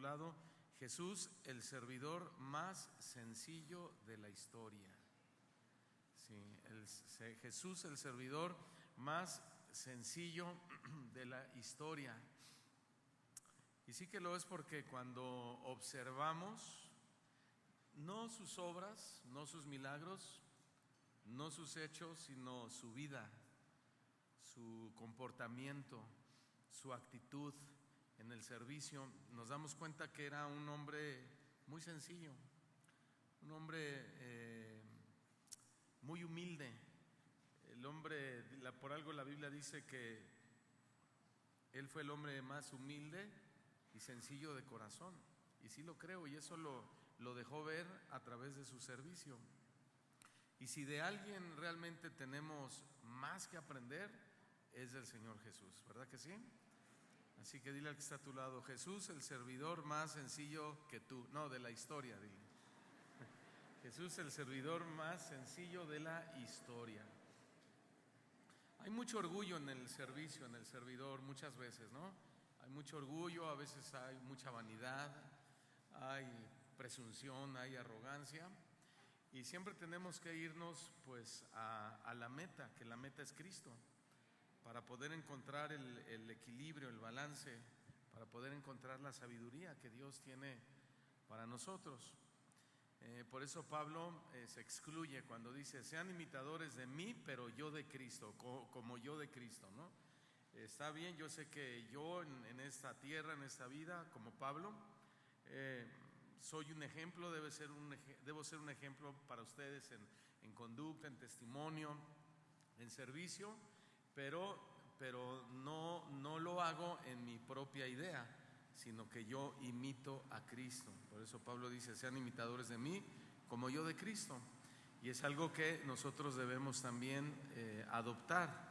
titulado Jesús, el servidor más sencillo de la historia. Sí, Jesús, el servidor más sencillo de la historia. Y sí que lo es porque cuando observamos no sus obras, no sus milagros, no sus hechos, sino su vida, su comportamiento, su actitud en el servicio, nos damos cuenta que era un hombre muy sencillo, un hombre muy humilde. El hombre, por algo la Biblia dice que él fue el hombre más humilde y sencillo de corazón, y sí lo creo, y eso lo dejó ver a través de su servicio. Y si de alguien realmente tenemos más que aprender, es del Señor Jesús, ¿verdad que sí? Así que dile al que está a tu lado: Jesús, el servidor más sencillo que tú, no, de la historia, dile. Jesús, el servidor más sencillo de la historia. Hay mucho orgullo en el servicio, en el servidor, muchas veces, ¿no? Hay mucho orgullo, a veces hay mucha vanidad, hay presunción, hay arrogancia, y siempre tenemos que irnos pues a la meta, que la meta es Cristo, para poder encontrar el equilibrio, el balance, para poder encontrar la sabiduría que Dios tiene para nosotros. Por eso Pablo se excluye cuando dice: sean imitadores de mí, pero yo de Cristo, como yo de Cristo, ¿no? Está bien, yo sé que yo en esta tierra, en esta vida, como Pablo, soy un ejemplo, debo ser un ejemplo para ustedes en conducta, en testimonio, en servicio, pero no lo hago en mi propia idea, sino que yo imito a Cristo. Por eso Pablo dice: sean imitadores de mí como yo de Cristo. Y es algo que nosotros debemos también adoptar,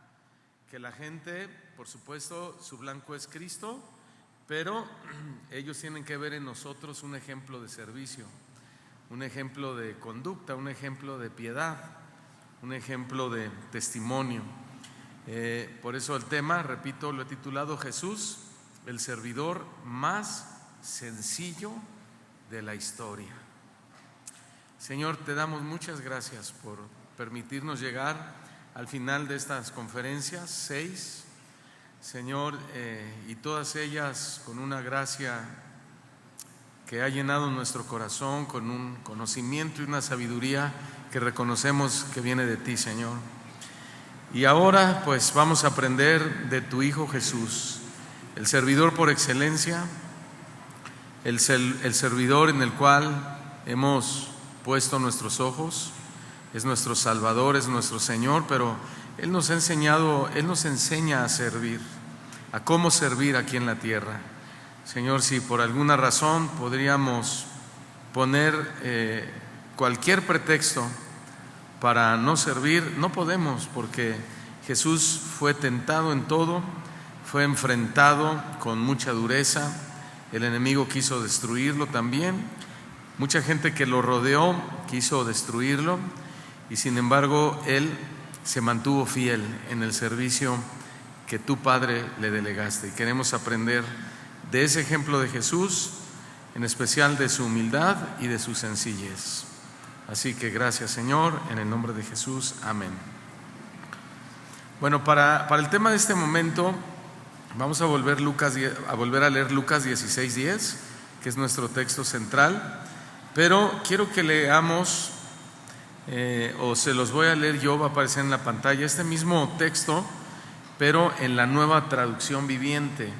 que la gente, por supuesto, su blanco es Cristo, pero ellos tienen que ver en nosotros un ejemplo de servicio, un ejemplo de conducta, un ejemplo de piedad, un ejemplo de testimonio. Por eso el tema, repito, lo he titulado Jesús, el servidor más sencillo de la historia. Señor, te damos muchas gracias por permitirnos llegar al final de estas conferencias, 6, Señor, y todas ellas con una gracia que ha llenado nuestro corazón, con un conocimiento y una sabiduría que reconocemos que viene de ti, Señor. Y ahora pues vamos a aprender de tu Hijo Jesús, el servidor por excelencia, el servidor en el cual hemos puesto nuestros ojos. Es nuestro Salvador, es nuestro Señor, pero Él nos ha enseñado, Él nos enseña a servir, a cómo servir aquí en la tierra. Señor, si por alguna razón podríamos poner cualquier pretexto para no servir, no podemos, porque Jesús fue tentado en todo, fue enfrentado con mucha dureza, el enemigo quiso destruirlo también, mucha gente que lo rodeó quiso destruirlo, y sin embargo Él se mantuvo fiel en el servicio que tu Padre le delegaste. Y queremos aprender de ese ejemplo de Jesús, en especial de su humildad y de su sencillez. Así que gracias, Señor, en el nombre de Jesús, amén. Bueno, para el tema de este momento vamos a volver a leer Lucas 16:10, que es nuestro texto central, pero quiero que leamos, o se los voy a leer yo, va a aparecer en la pantalla, este mismo texto, pero en la Nueva Traducción Viviente.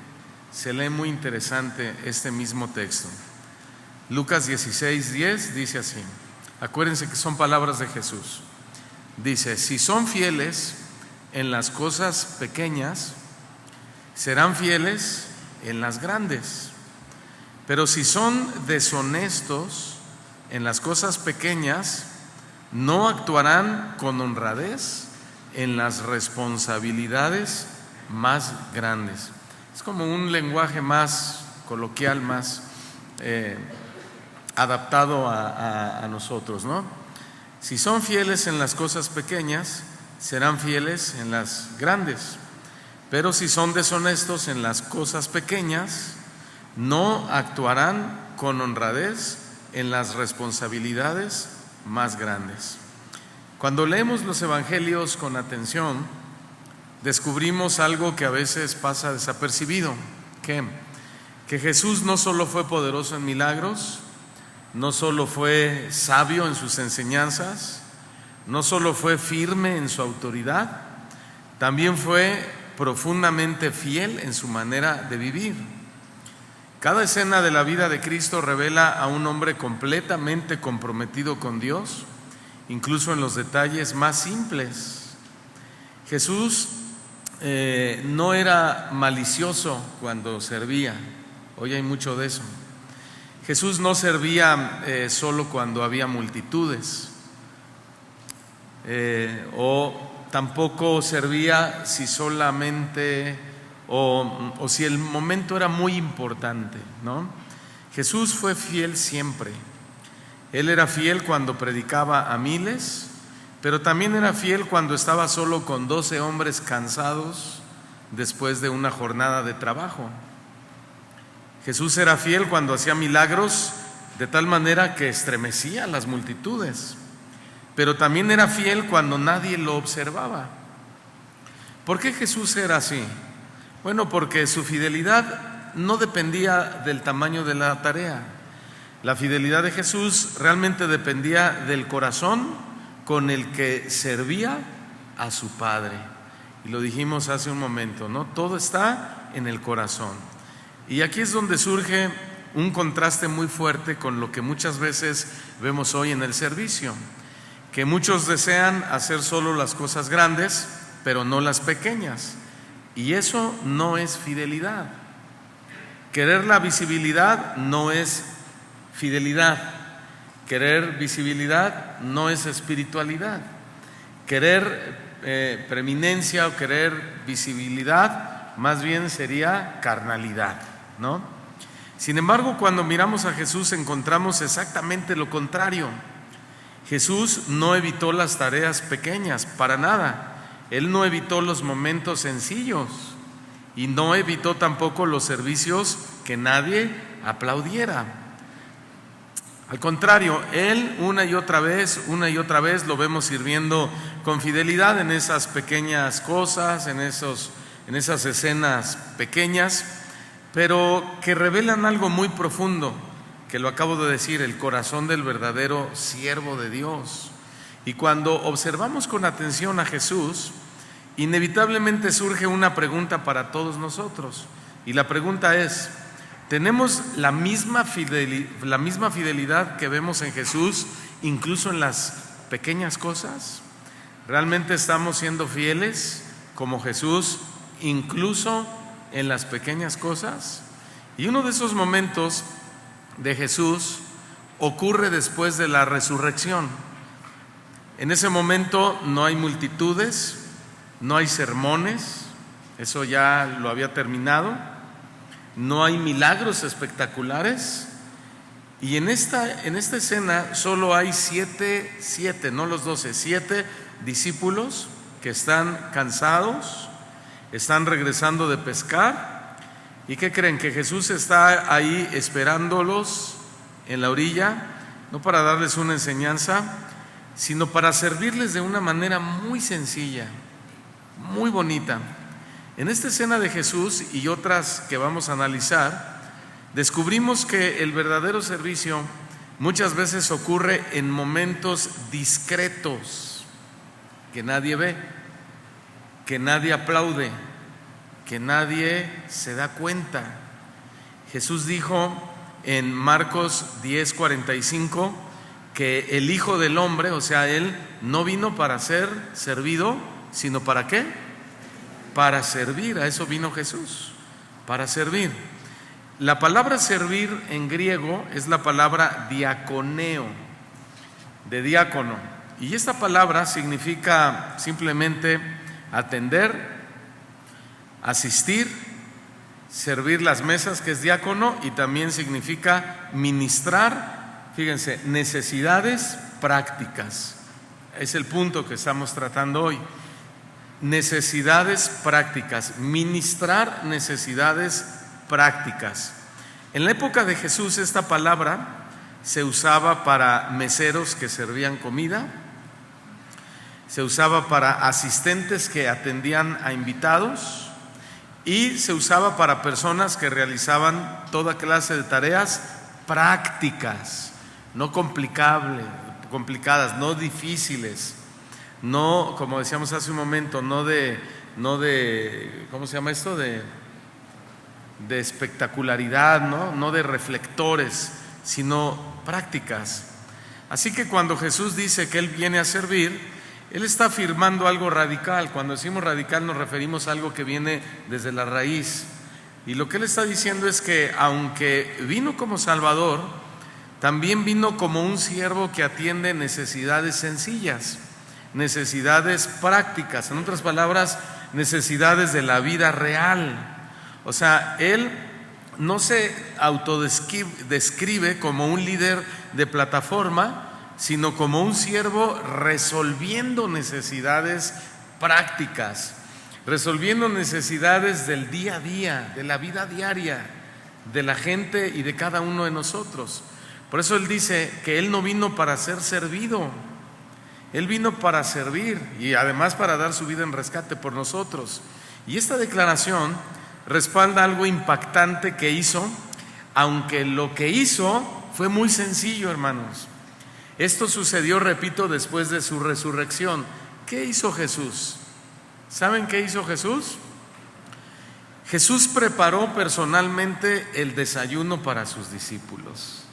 Se lee muy interesante este mismo texto. Lucas 16:10 dice así. Acuérdense que son palabras de Jesús. Dice: si son fieles en las cosas pequeñas, serán fieles en las grandes. Pero si son deshonestos en las cosas pequeñas, no actuarán con honradez en las responsabilidades más grandes. Es como un lenguaje más coloquial, más adaptado a nosotros, ¿no? Si son fieles en las cosas pequeñas, serán fieles en las grandes. Pero si son deshonestos en las cosas pequeñas, no actuarán con honradez en las responsabilidades más grandes. Cuando leemos los evangelios con atención, descubrimos algo que a veces pasa desapercibido, que Jesús no solo fue poderoso en milagros, no solo fue sabio en sus enseñanzas, no solo fue firme en su autoridad, también fue profundamente fiel en su manera de vivir. Cada escena de la vida de Cristo revela a un hombre completamente comprometido con Dios, incluso en los detalles más simples. Jesús no era malicioso cuando servía. Hoy hay mucho de eso. Jesús no servía solo cuando había multitudes, o tampoco servía si solamente o si el momento era muy importante, ¿no? Jesús fue fiel siempre. Él era fiel cuando predicaba a miles, pero también era fiel cuando estaba solo con 12 hombres cansados después de una jornada de trabajo. Jesús era fiel cuando hacía milagros de tal manera que estremecía a las multitudes, pero también era fiel cuando nadie lo observaba. ¿Por qué Jesús era así? Bueno, porque su fidelidad no dependía del tamaño de la tarea. La fidelidad de Jesús realmente dependía del corazón con el que servía a su Padre. Y lo dijimos hace un momento, ¿no? Todo está en el corazón. Y aquí es donde surge un contraste muy fuerte con lo que muchas veces vemos hoy en el servicio, que muchos desean hacer solo las cosas grandes, pero no las pequeñas. Y eso no es fidelidad. Querer la visibilidad no es fidelidad. Querer visibilidad no es espiritualidad. Querer preeminencia o querer visibilidad más bien sería carnalidad, ¿no? Sin embargo, cuando miramos a Jesús encontramos exactamente lo contrario. Jesús no evitó las tareas pequeñas, para nada. Él no evitó los momentos sencillos y no evitó tampoco los servicios que nadie aplaudiera. Al contrario, Él una y otra vez lo vemos sirviendo con fidelidad en esas pequeñas cosas, en esas escenas pequeñas, pero que revelan algo muy profundo, que lo acabo de decir, el corazón del verdadero siervo de Dios. Y cuando observamos con atención a Jesús, inevitablemente surge una pregunta para todos nosotros. Y la pregunta es: ¿tenemos la misma fidelidad que vemos en Jesús, incluso en las pequeñas cosas? ¿Realmente estamos siendo fieles como Jesús, incluso en las pequeñas cosas? Y uno de esos momentos de Jesús ocurre después de la resurrección. En ese momento no hay multitudes, no hay sermones, eso ya lo había terminado, no hay milagros espectaculares, y en esta escena solo hay siete, no los 12, 7 discípulos que están cansados, están regresando de pescar. ¿Y qué creen? Que Jesús está ahí esperándolos en la orilla, no para darles una enseñanza, sino para servirles de una manera muy sencilla, muy bonita. En esta escena de Jesús y otras que vamos a analizar, descubrimos que el verdadero servicio muchas veces ocurre en momentos discretos, que nadie ve, que nadie aplaude, que nadie se da cuenta. Jesús dijo en Marcos 10:45 que el Hijo del Hombre, o sea, Él no vino para ser servido, sino ¿para qué? Para servir. A eso vino Jesús, para servir. La palabra servir en griego es la palabra diaconeo, de diácono, y esta palabra significa simplemente atender, asistir, servir las mesas, que es diácono, y también significa ministrar, fíjense, necesidades prácticas. Es el punto que estamos tratando hoy. Necesidades prácticas, ministrar necesidades prácticas. En la época de Jesús esta palabra se usaba para meseros que servían comida, se usaba para asistentes que atendían a invitados y se usaba para personas que realizaban toda clase de tareas prácticas, no complicadas, no difíciles, no, como decíamos hace un momento, no de ¿cómo se llama esto? De espectacularidad, no de reflectores, sino prácticas. Así que cuando Jesús dice que Él viene a servir, Él está afirmando algo radical. Cuando decimos radical nos referimos a algo que viene desde la raíz. Y lo que Él está diciendo es que aunque vino como Salvador, también vino como un siervo que atiende necesidades sencillas, necesidades prácticas, en otras palabras, necesidades de la vida real. O sea, Él no se autodescribe como un líder de plataforma, sino como un siervo resolviendo necesidades prácticas, resolviendo necesidades del día a día, de la vida diaria, de la gente y de cada uno de nosotros. Por eso Él dice que Él no vino para ser servido, Él vino para servir y además para dar su vida en rescate por nosotros. Y esta declaración respalda algo impactante que hizo, aunque lo que hizo fue muy sencillo, hermanos. Esto sucedió, repito, después de su resurrección. ¿Qué hizo Jesús? ¿Saben qué hizo Jesús? Jesús preparó personalmente el desayuno para sus discípulos.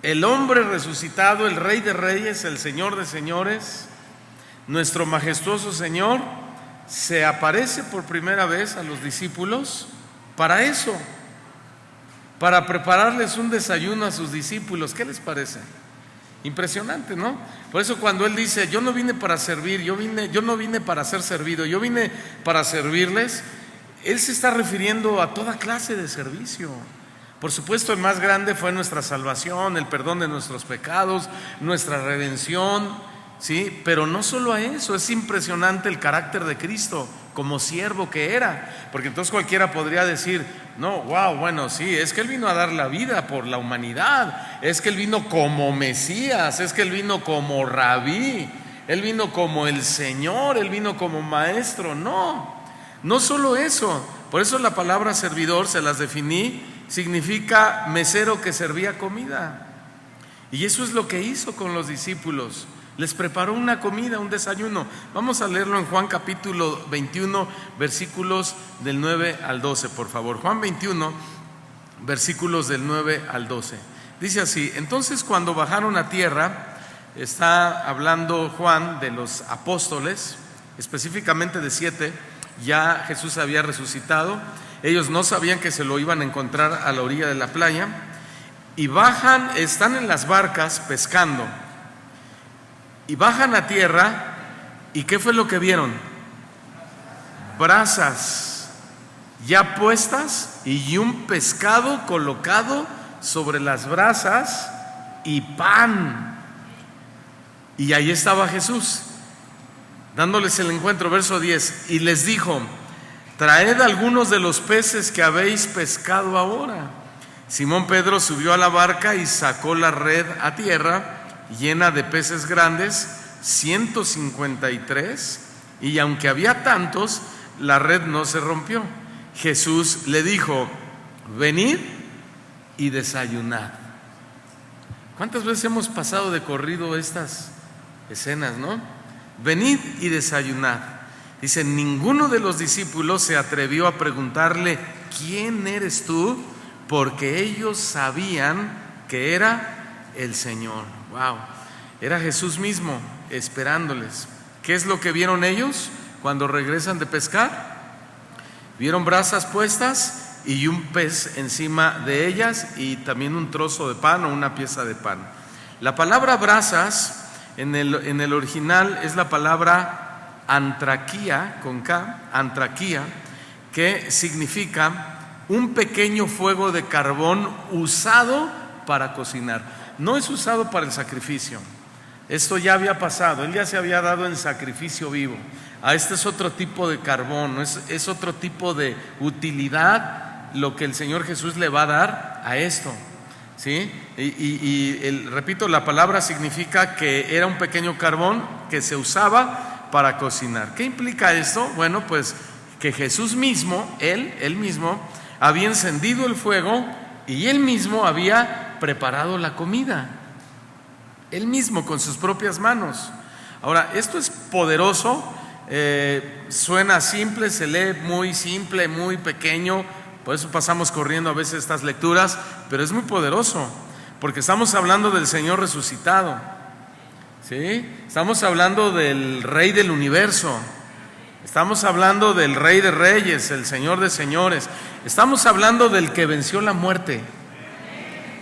El hombre resucitado, el Rey de Reyes, el Señor de Señores, nuestro majestuoso Señor, se aparece por primera vez a los discípulos para eso, para prepararles un desayuno a sus discípulos. ¿Qué les parece? Impresionante, ¿no? Por eso cuando Él dice, yo no vine para servir, yo no vine para ser servido, yo vine para servirles, Él se está refiriendo a toda clase de servicio. Por supuesto, el más grande fue nuestra salvación, el perdón de nuestros pecados, nuestra redención, ¿sí? Pero no solo a eso, es impresionante el carácter de Cristo como siervo que era, porque entonces cualquiera podría decir, no, wow, bueno, sí, es que Él vino a dar la vida por la humanidad, es que Él vino como Mesías, es que Él vino como Rabí, Él vino como el Señor, Él vino como Maestro. No solo eso, por eso la palabra servidor, se las definí, significa mesero que servía comida. Y eso es lo que hizo con los discípulos. Les preparó una comida, un desayuno. Vamos a leerlo en Juan capítulo 21, versículos del 9 al 12, por favor. Juan 21, versículos del 9 al 12. Dice así: entonces cuando bajaron a tierra, está hablando Juan de los apóstoles, específicamente de 7, ya Jesús había resucitado. Ellos no sabían que se lo iban a encontrar a la orilla de la playa. Y bajan, están en las barcas pescando. Y bajan a tierra. ¿Y qué fue lo que vieron? Brasas ya puestas y un pescado colocado sobre las brasas y pan. Y ahí estaba Jesús dándoles el encuentro. Verso 10: y les dijo, traed algunos de los peces que habéis pescado ahora. Simón Pedro subió a la barca y sacó la red a tierra llena de peces grandes, 153, y aunque había tantos, la red no se rompió. Jesús le dijo, venid y desayunad. ¿Cuántas veces hemos pasado de corrido estas escenas, no? Venid y desayunad. Dice, ninguno de los discípulos se atrevió a preguntarle, ¿quién eres tú? Porque ellos sabían que era el Señor. Wow, era Jesús mismo esperándoles. ¿Qué es lo que vieron ellos cuando regresan de pescar? Vieron brasas puestas y un pez encima de ellas y también un trozo de pan o una pieza de pan. La palabra brasas en el original es la palabra antraquía, con K, antraquía, que significa un pequeño fuego de carbón usado para cocinar. No es usado para el sacrificio. Esto ya había pasado, Él ya se había dado en sacrificio vivo. este es otro tipo de carbón, es otro tipo de utilidad lo que el Señor Jesús le va a dar a esto, ¿sí? Repito, la palabra significa que era un pequeño carbón que se usaba para cocinar. ¿Qué implica esto? Bueno, pues que Jesús mismo, él mismo, había encendido el fuego y él mismo había preparado la comida, él mismo con sus propias manos. Ahora, esto es poderoso, suena simple, se lee muy simple, muy pequeño, por eso pasamos corriendo a veces estas lecturas, pero es muy poderoso, porque estamos hablando del Señor resucitado, ¿sí? Estamos hablando del Rey del universo, estamos hablando del Rey de reyes, el Señor de señores, estamos hablando del que venció la muerte,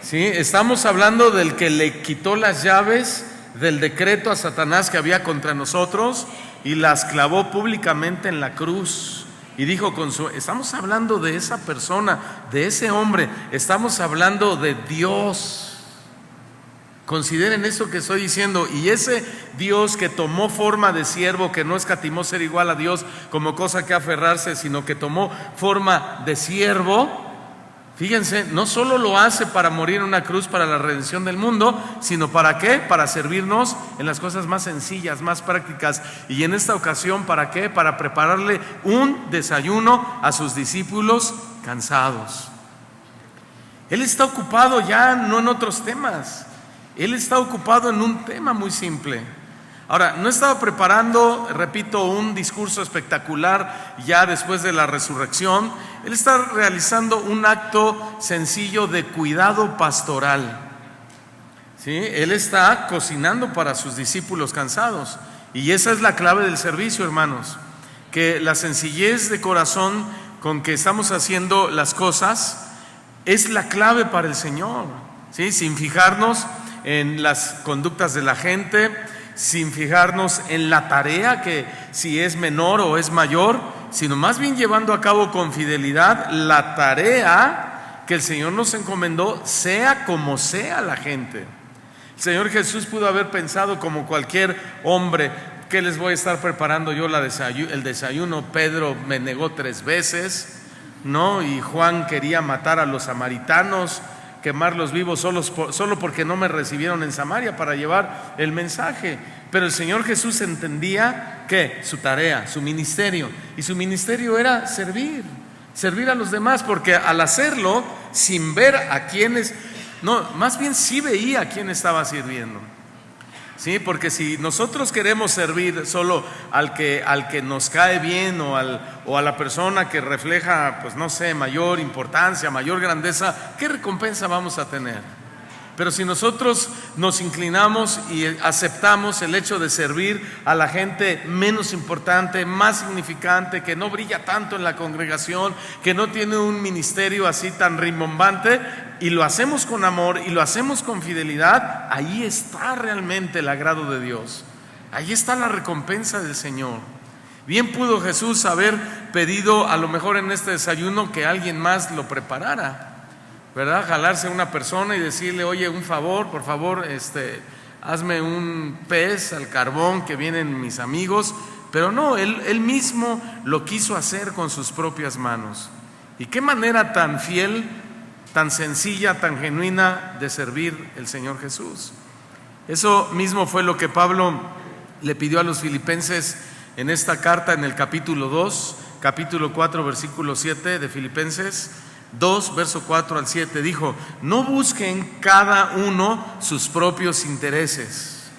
¿sí? Estamos hablando del que le quitó las llaves del decreto a Satanás que había contra nosotros y las clavó públicamente en la cruz. Y dijo estamos hablando de esa persona, de ese hombre, estamos hablando de Dios. Consideren esto que estoy diciendo. Y ese Dios que tomó forma de siervo, que no escatimó ser igual a Dios como cosa que aferrarse, sino que tomó forma de siervo, fíjense, no solo lo hace para morir en una cruz para la redención del mundo, sino ¿para qué? Para servirnos en las cosas más sencillas, más prácticas. Y en esta ocasión, ¿para qué? Para prepararle un desayuno a sus discípulos cansados. Él está ocupado ya no en otros temas, él está ocupado en un tema muy simple. Ahora, no estaba preparando, repito, un discurso espectacular ya después de la resurrección. Él está realizando un acto sencillo de cuidado pastoral, ¿sí? Él está cocinando para sus discípulos cansados. Y esa es la clave del servicio, hermanos, que la sencillez de corazón con que estamos haciendo las cosas es la clave para el Señor, ¿sí? Sin fijarnos en las conductas de la gente, sin fijarnos en la tarea, que si es menor o es mayor, sino más bien llevando a cabo con fidelidad la tarea que el Señor nos encomendó, sea como sea la gente. El Señor Jesús pudo haber pensado como cualquier hombre: ¿qué les voy a estar preparando yo el desayuno? Pedro me negó 3 veces, ¿no? Y Juan quería matar a los samaritanos, quemarlos vivos solo porque no me recibieron en Samaria para llevar el mensaje. Pero el Señor Jesús entendía que su tarea, su ministerio, y su ministerio era servir a los demás, porque al hacerlo sin ver a quienes, no, más bien sí veía a quién estaba sirviendo. Sí, porque si nosotros queremos servir solo al que nos cae bien o a la persona que refleja, pues no sé, mayor importancia, mayor grandeza, ¿qué recompensa vamos a tener? Pero si nosotros nos inclinamos y aceptamos el hecho de servir a la gente menos importante, más significante, que no brilla tanto en la congregación, que no tiene un ministerio así tan rimbombante, y lo hacemos con amor y lo hacemos con fidelidad, ahí está realmente el agrado de Dios, ahí está la recompensa del Señor. Bien pudo Jesús haber pedido a lo mejor en este desayuno que alguien más lo preparara, ¿verdad? Jalarse a una persona y decirle: oye, un favor, por favor, hazme un pez al carbón que vienen mis amigos. Pero no, él mismo lo quiso hacer con sus propias manos. Y qué manera tan fiel, tan sencilla, tan genuina de servir el Señor Jesús. Eso mismo fue lo que Pablo le pidió a los filipenses en esta carta, en el capítulo 2, capítulo 4, versículo 7 de Filipenses 2, verso 4 al 7. Dijo: no busquen cada uno sus propios intereses,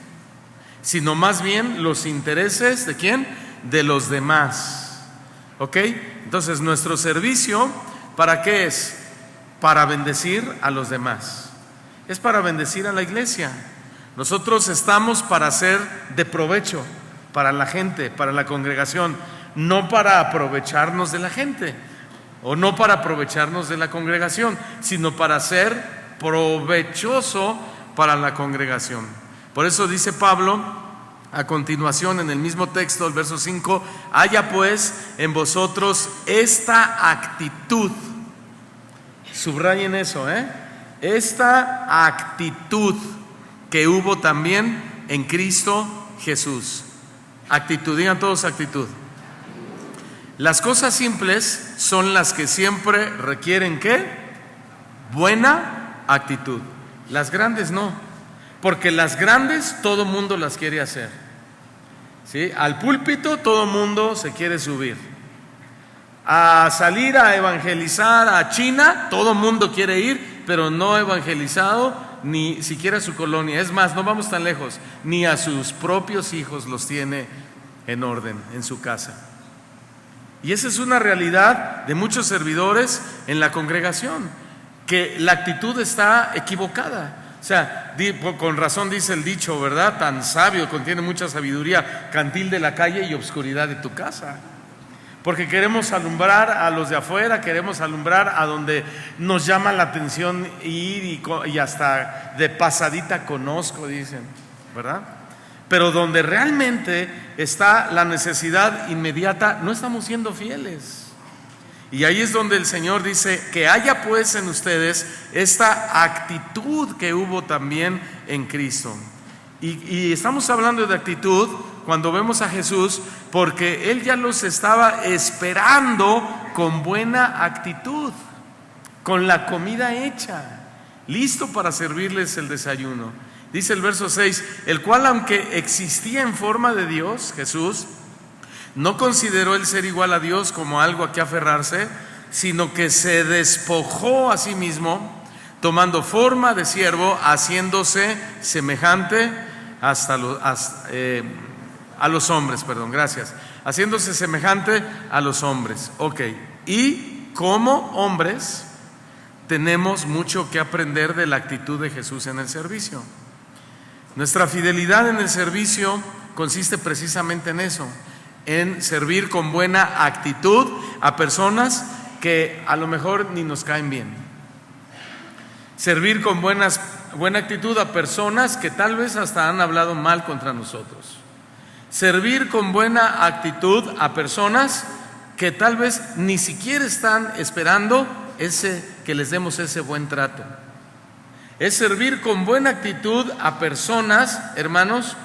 sino más bien los intereses ¿de quién? De los demás. ¿Ok? Entonces, nuestro servicio, ¿para qué es? Para bendecir a los demás, es para bendecir a la iglesia. Nosotros estamos para ser de provecho para la gente, para la congregación, no para aprovecharnos de la gente o no para aprovecharnos de la congregación, sino para ser provechoso para la congregación. Por eso dice Pablo a continuación en el mismo texto, el verso 5: haya pues en vosotros esta actitud. Subrayen eso, esta actitud que hubo también en Cristo Jesús. Actitud, digan todos actitud. Las cosas simples son las que siempre requieren ¿qué? Buena actitud. Las grandes no, porque las grandes todo mundo las quiere hacer, ¿sí? Al púlpito todo mundo se quiere subir. A salir a evangelizar a China todo mundo quiere ir, pero no ha evangelizado ni siquiera a su colonia. Es más, no vamos tan lejos, ni a sus propios hijos los tiene en orden en su casa. Y esa es una realidad de muchos servidores en la congregación, que la actitud está equivocada. O sea, con razón dice el dicho, ¿verdad? Tan sabio, contiene mucha sabiduría, cantil de la calle y obscuridad de tu casa. Porque queremos alumbrar a los de afuera, queremos alumbrar a donde nos llama la atención ir y hasta de pasadita conozco, dicen, ¿verdad? Pero donde realmente está la necesidad inmediata, no estamos siendo fieles. Y ahí es donde el Señor dice que haya pues en ustedes esta actitud que hubo también en Cristo. Y estamos hablando de actitud cuando vemos a Jesús, porque Él ya los estaba esperando con buena actitud, con la comida hecha, listo para servirles el desayuno. Dice el verso 6, el cual aunque existía en forma de Dios, Jesús, no consideró el ser igual a Dios como algo a que aferrarse, sino que se despojó a sí mismo, tomando forma de siervo, haciéndose semejante a los hombres, haciéndose semejante a los hombres. Ok, y como hombres tenemos mucho que aprender de la actitud de Jesús en el servicio. Nuestra fidelidad en el servicio consiste precisamente en eso, en servir con buena actitud a personas que a lo mejor ni nos caen bien. Servir con buena actitud a personas que tal vez hasta han hablado mal contra nosotros. Servir con buena actitud a personas que tal vez ni siquiera están esperando que les demos ese buen trato. Es servir con buena actitud a personas, hermanos,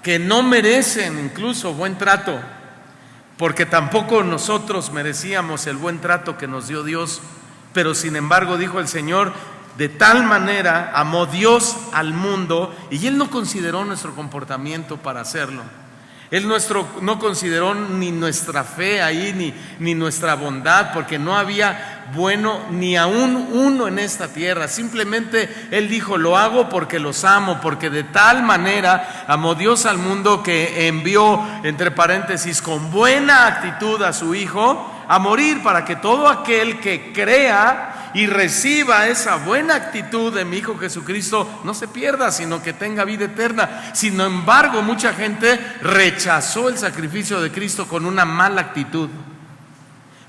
que no merecen incluso buen trato, porque tampoco nosotros merecíamos el buen trato que nos dio Dios, pero sin embargo dijo el Señor, de tal manera amó Dios al mundo, y Él no consideró nuestro comportamiento para hacerlo. Él no consideró ni nuestra fe ahí, ni nuestra bondad, porque no había bueno ni aún uno en esta tierra. Simplemente Él dijo, lo hago porque los amo, porque de tal manera amó Dios al mundo que envió, entre paréntesis, con buena actitud a su Hijo a morir, para que todo aquel que crea y reciba esa buena actitud de mi Hijo Jesucristo no se pierda, sino que tenga vida eterna. Sin embargo, mucha gente rechazó el sacrificio de Cristo con una mala actitud.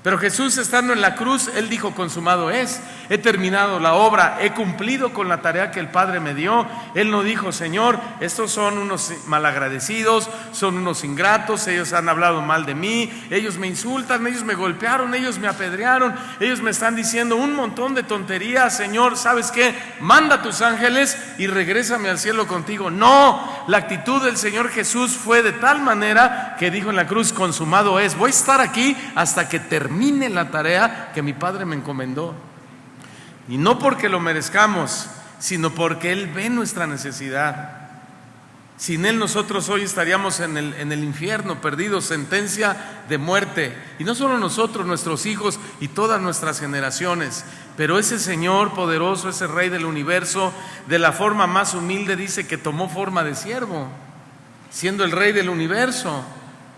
Pero Jesús, estando en la cruz, Él dijo, consumado es, he terminado la obra, he cumplido con la tarea que el Padre me dio. Él no dijo, Señor, estos son unos malagradecidos, son unos ingratos, ellos han hablado mal de mí, ellos me insultan, ellos me golpearon, ellos me apedrearon, ellos me están diciendo un montón de tonterías. Señor, ¿sabes qué? Manda a tus ángeles y regrésame al cielo contigo. No, la actitud del Señor Jesús fue de tal manera que dijo en la cruz, consumado es, voy a estar aquí hasta que termine la tarea que mi Padre me encomendó. Y no porque lo merezcamos, sino porque Él ve nuestra necesidad. Sin Él nosotros hoy estaríamos en el infierno, perdidos, sentencia de muerte. Y no solo nosotros, nuestros hijos y todas nuestras generaciones. Pero ese Señor poderoso, ese Rey del universo, de la forma más humilde dice que tomó forma de siervo, siendo el Rey del universo.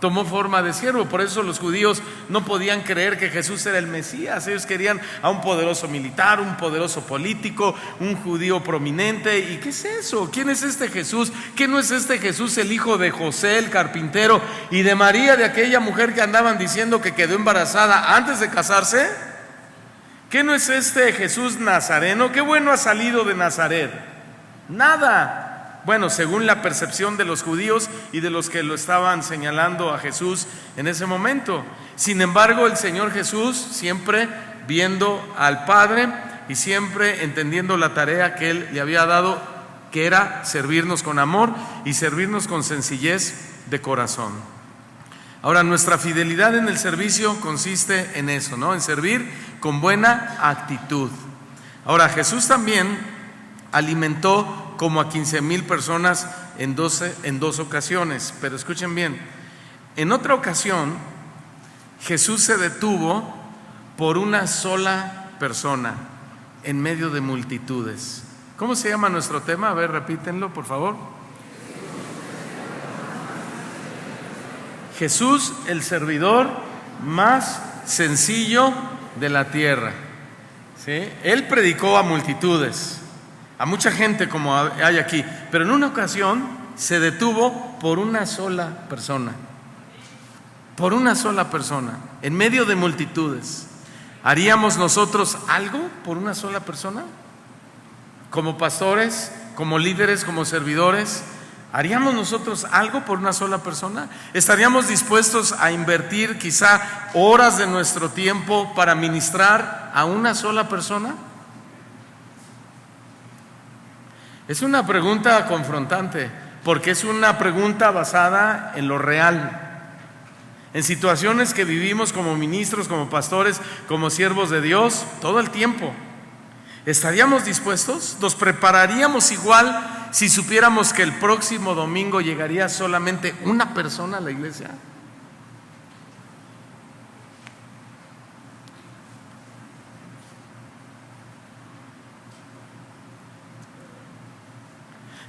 Tomó forma de siervo. Por eso los judíos no podían creer que Jesús era el Mesías. Ellos querían a un poderoso militar, un poderoso político, un judío prominente. ¿Y qué es eso? ¿Quién es este Jesús? ¿Qué no es este Jesús el hijo de José el carpintero y de María, de aquella mujer que andaban diciendo que quedó embarazada antes de casarse? ¿Qué no es este Jesús nazareno? ¿Qué bueno ha salido de Nazaret? Nada. Bueno, según la percepción de los judíos y de los que lo estaban señalando a Jesús en ese momento. Sin embargo, el Señor Jesús, siempre viendo al Padre y siempre entendiendo la tarea que Él le había dado, que era servirnos con amor y servirnos con sencillez de corazón. Ahora, nuestra fidelidad en el servicio consiste en eso, ¿no? En servir con buena actitud. Ahora, Jesús también alimentó como a 15,000 personas en dos ocasiones, pero escuchen bien, en otra ocasión Jesús se detuvo por una sola persona en medio de multitudes. ¿Cómo se llama nuestro tema? A ver, repítenlo, por favor. Jesús, el servidor más sencillo de la tierra. ¿Sí? Él predicó a multitudes, a mucha gente como hay aquí, pero en una ocasión se detuvo por una sola persona. Por una sola persona, en medio de multitudes. ¿Haríamos nosotros algo por una sola persona? Como pastores, como líderes, como servidores, ¿haríamos nosotros algo por una sola persona? ¿Estaríamos dispuestos a invertir quizá horas de nuestro tiempo para ministrar a una sola persona? Es una pregunta confrontante, porque es una pregunta basada en lo real, en situaciones que vivimos como ministros, como pastores, como siervos de Dios, todo el tiempo. ¿Estaríamos dispuestos? ¿Nos prepararíamos igual si supiéramos que el próximo domingo llegaría solamente una persona a la iglesia?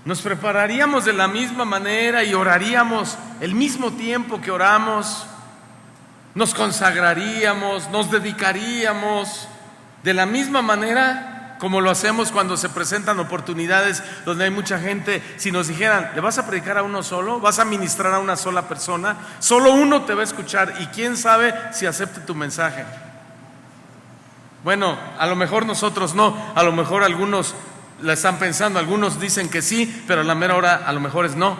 ¿Nos prepararíamos de la misma manera y oraríamos el mismo tiempo que oramos? ¿Nos consagraríamos, nos dedicaríamos de la misma manera como lo hacemos cuando se presentan oportunidades donde hay mucha gente? Si nos dijeran, ¿le vas a predicar a uno solo? ¿Vas a ministrar a una sola persona? Solo uno te va a escuchar y quién sabe si acepte tu mensaje. Bueno, a lo mejor nosotros no, a lo mejor algunos la están pensando, algunos dicen que sí, pero a la mera hora a lo mejor es no.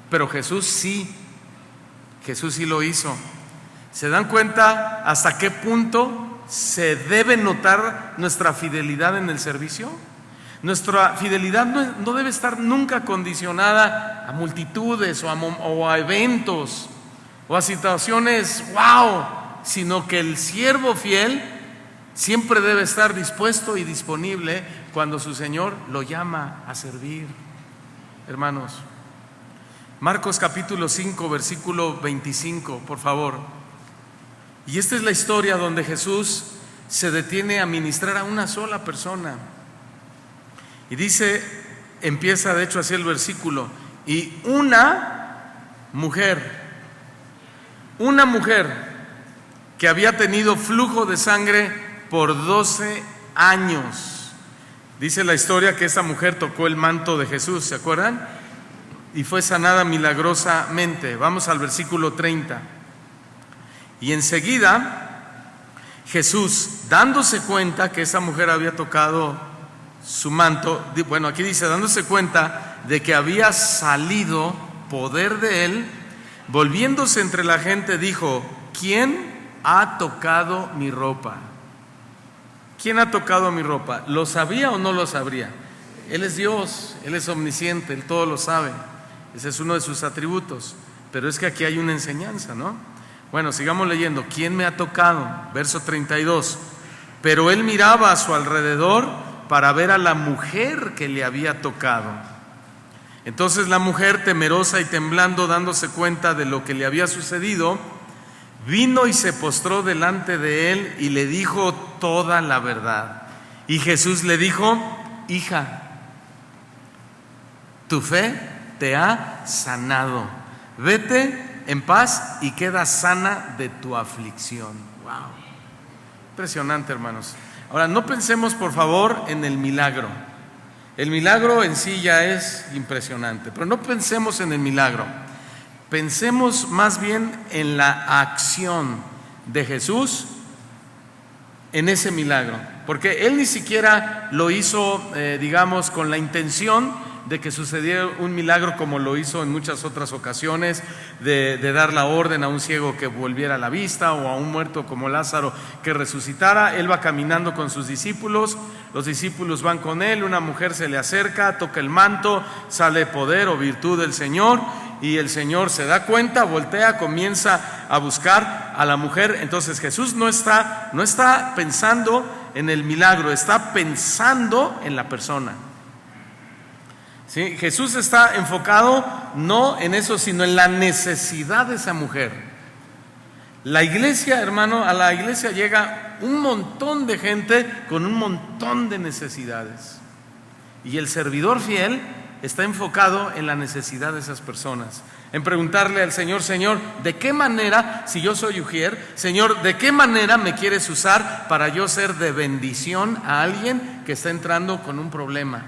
Pero Jesús sí lo hizo. ¿Se dan cuenta hasta qué punto se debe notar nuestra fidelidad en el servicio? Nuestra fidelidad no debe estar nunca condicionada a multitudes o a eventos o a situaciones wow, sino que el siervo fiel siempre debe estar dispuesto y disponible cuando su Señor lo llama a servir. Hermanos, Marcos capítulo 5 versículo 25, por favor. Y esta es la historia donde Jesús se detiene a ministrar a una sola persona. Y dice, empieza de hecho así el versículo, y una mujer que había tenido flujo de sangre por 12 años. Dice la historia que esa mujer tocó el manto de Jesús, ¿se acuerdan? Y fue sanada milagrosamente. Vamos al versículo 30. Y enseguida Jesús, dándose cuenta que esa mujer había tocado su manto, bueno, aquí dice, dándose cuenta de que había salido poder de él, volviéndose entre la gente, dijo, ¿quién ha tocado mi ropa? ¿Quién ha tocado mi ropa? ¿Lo sabía o no lo sabría? Él es Dios, Él es omnisciente, Él todo lo sabe. Ese es uno de sus atributos. Pero es que aquí hay una enseñanza, ¿no? Bueno, sigamos leyendo. ¿Quién me ha tocado? Verso 32. Pero él miraba a su alrededor para ver a la mujer que le había tocado. Entonces la mujer, temerosa y temblando, dándose cuenta de lo que le había sucedido, vino y se postró delante de él y le dijo toda la verdad. Y Jesús le dijo, hija, tu fe te ha sanado. Vete en paz y queda sana de tu aflicción. Wow. Impresionante, hermanos. Ahora, no pensemos por favor en el milagro. El milagro en sí ya es impresionante, pero no pensemos en el milagro. Pensemos más bien en la acción de Jesús en ese milagro, porque Él ni siquiera lo hizo, digamos, con la intención de que sucediera un milagro como lo hizo en muchas otras ocasiones, de dar la orden a un ciego que volviera a la vista o a un muerto como Lázaro que resucitara. Él va caminando con sus discípulos, los discípulos van con él, una mujer se le acerca, toca el manto, sale poder o virtud del Señor y el Señor se da cuenta, voltea, comienza a buscar a la mujer. Entonces Jesús no está pensando en el milagro, está pensando en la persona. ¿Sí? Jesús está enfocado no en eso, sino en la necesidad de esa mujer. La iglesia, hermano, a la iglesia llega un montón de gente con un montón de necesidades. Y el servidor fiel está enfocado en la necesidad de esas personas, en preguntarle al Señor: Señor, ¿de qué manera, si yo soy ujier, Señor, de qué manera me quieres usar para yo ser de bendición a alguien que está entrando con un problema?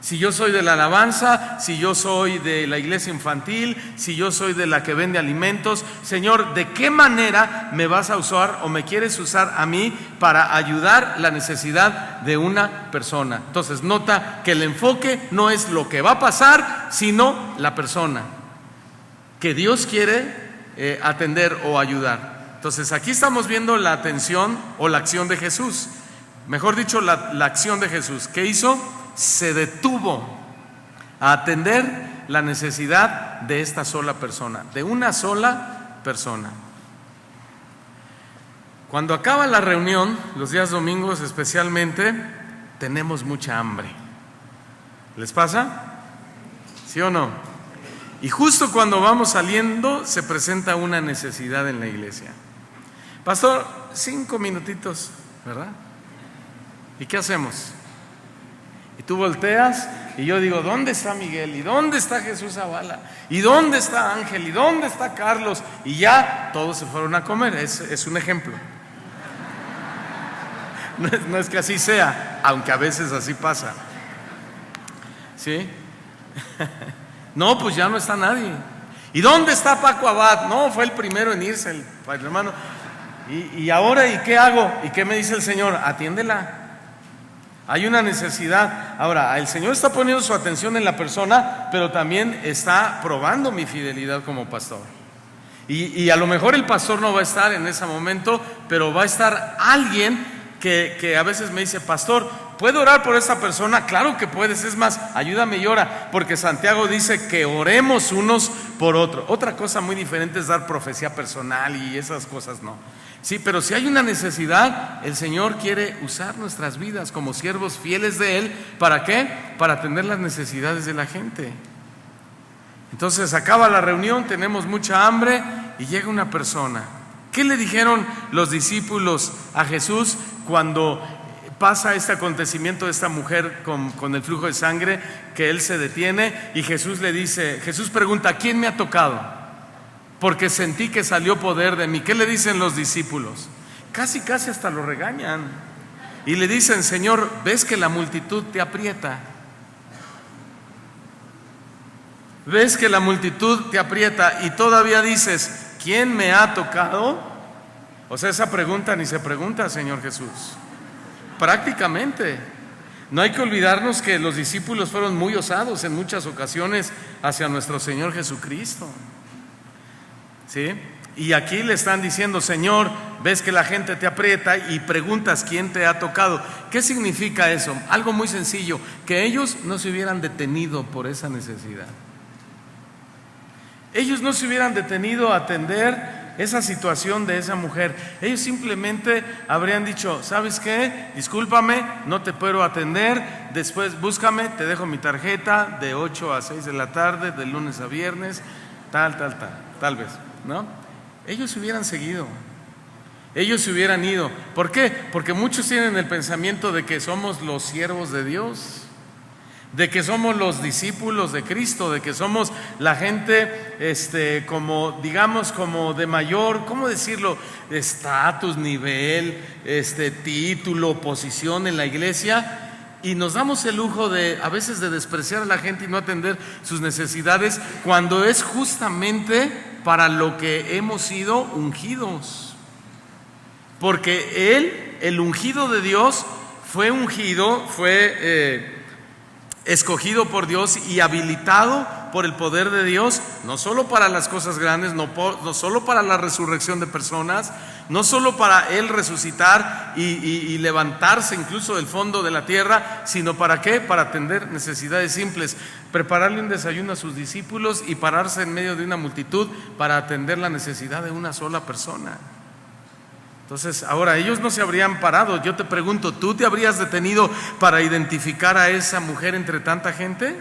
Si yo soy de la alabanza, si yo soy de la iglesia infantil, si yo soy de la que vende alimentos, Señor, ¿de qué manera me vas a usar o me quieres usar a mí para ayudar la necesidad de una persona? Entonces nota que el enfoque no es lo que va a pasar, sino la persona que Dios quiere atender o ayudar. Entonces aquí estamos viendo la atención o la acción de Jesús. Mejor dicho, la acción de Jesús. ¿Qué hizo? Se detuvo a atender la necesidad de esta sola persona, de una sola persona. Cuando acaba la reunión, los días domingos especialmente, tenemos mucha hambre. ¿Les pasa? ¿Sí o no? Y justo cuando vamos saliendo se presenta una necesidad en la iglesia. Pastor, 5 minutitos, ¿verdad? ¿Y qué hacemos? Y tú volteas y yo digo: ¿dónde está Miguel? ¿Y dónde está Jesús Zavala? ¿Y dónde está Ángel? ¿Y dónde está Carlos? Y ya todos se fueron a comer. Es un ejemplo. No es que así sea, aunque a veces así pasa. ¿Sí? No, pues ya no está nadie. ¿Y dónde está Paco Abad? No, fue el primero en irse, el hermano. ¿Y ahora y qué hago? ¿Y qué me dice el Señor? Atiéndela. Hay una necesidad. Ahora, el Señor está poniendo su atención en la persona, pero también está probando mi fidelidad como pastor. Y a lo mejor el pastor no va a estar en ese momento, pero va a estar alguien que a veces me dice: pastor, ¿puedo orar por esta persona? Claro que puedes, es más, ayúdame y ora, porque Santiago dice que oremos unos por otros. Otra cosa muy diferente es dar profecía personal y esas cosas no. Sí, pero si hay una necesidad, el Señor quiere usar nuestras vidas como siervos fieles de Él. ¿Para qué? Para atender las necesidades de la gente. Entonces acaba la reunión, tenemos mucha hambre y llega una persona. ¿Qué le dijeron los discípulos a Jesús cuando pasa este acontecimiento de esta mujer con el flujo de sangre? Que Él se detiene y Jesús pregunta: ¿quién me ha tocado? Porque sentí que salió poder de mí. ¿Qué le dicen los discípulos? Casi hasta lo regañan. Y le dicen: Señor, ¿ves que la multitud te aprieta? ¿Ves que la multitud te aprieta? Y todavía dices: ¿quién me ha tocado? O sea, esa pregunta ni se pregunta, Señor Jesús. Prácticamente. No hay que olvidarnos que los discípulos fueron muy osados en muchas ocasiones hacia nuestro Señor Jesucristo. ¿Sí? Y aquí le están diciendo: Señor, ves que la gente te aprieta y preguntas quién te ha tocado. ¿Qué significa eso? Algo muy sencillo: que ellos no se hubieran detenido por esa necesidad. Ellos no se hubieran detenido a atender esa situación de esa mujer. Ellos simplemente habrían dicho: ¿sabes qué? Discúlpame, no te puedo atender, después búscame, te dejo mi tarjeta de 8 a 6 de la tarde, de lunes a viernes, tal vez. ¿No? Ellos se hubieran seguido, ellos se hubieran ido. ¿Por qué? Porque muchos tienen el pensamiento de que somos los siervos de Dios, de que somos los discípulos de Cristo, de que somos la gente como digamos como de mayor, ¿cómo decirlo?, estatus, nivel, título, posición en la iglesia. Y nos damos el lujo a veces de despreciar a la gente y no atender sus necesidades, cuando es justamente para lo que hemos sido ungidos. Porque el ungido de Dios, fue escogido por Dios y habilitado por el poder de Dios, no solo para las cosas grandes, no solo para la resurrección de personas, no solo para Él resucitar y levantarse incluso del fondo de la tierra, sino ¿para qué? Para atender necesidades simples, prepararle un desayuno a sus discípulos y pararse en medio de una multitud para atender la necesidad de una sola persona. Entonces, ahora, ellos no se habrían parado. Yo te pregunto, ¿tú te habrías detenido para identificar a esa mujer entre tanta gente?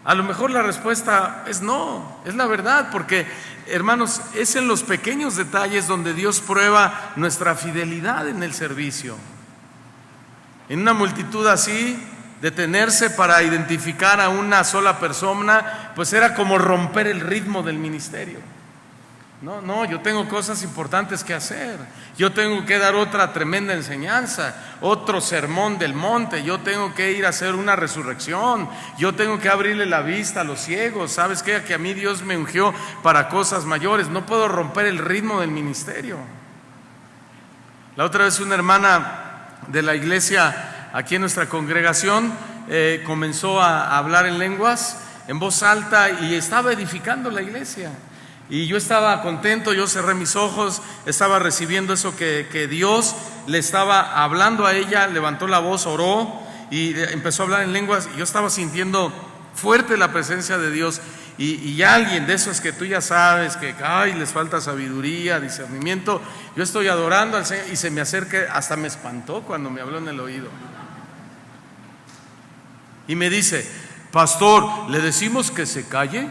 A lo mejor la respuesta es no, es la verdad, porque, hermanos, es en los pequeños detalles donde Dios prueba nuestra fidelidad en el servicio. En una multitud así, detenerse para identificar a una sola persona, pues era como romper el ritmo del ministerio. No, yo tengo cosas importantes que hacer. Yo tengo que dar otra tremenda enseñanza, otro sermón del monte. Yo tengo que ir a hacer una resurrección. Yo tengo que abrirle la vista a los ciegos. ¿Sabes qué? Que a mí Dios me ungió para cosas mayores. No puedo romper el ritmo del ministerio. La otra vez una hermana de la iglesia aquí en nuestra congregación comenzó a hablar en lenguas en voz alta y estaba edificando la iglesia. Y yo estaba contento, yo cerré mis ojos, estaba recibiendo eso que Dios le estaba hablando a ella. Levantó la voz, oró y empezó a hablar en lenguas. Y yo estaba sintiendo fuerte la presencia de Dios. Y alguien de esos que tú ya sabes que les falta sabiduría, discernimiento, yo estoy adorando al Señor y se me acerca, hasta me espantó cuando me habló en el oído. Y me dice: pastor, ¿le decimos que se calle?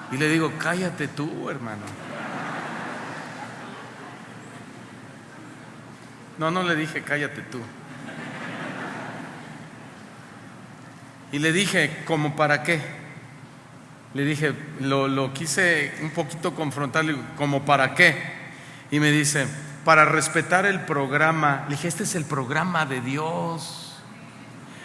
Y le digo: cállate tú, hermano. No le dije cállate tú. Y le dije: ¿cómo para qué? Le dije, lo quise un poquito confrontarle, ¿cómo para qué? Y me dice: para respetar el programa. Le dije: este es el programa de Dios.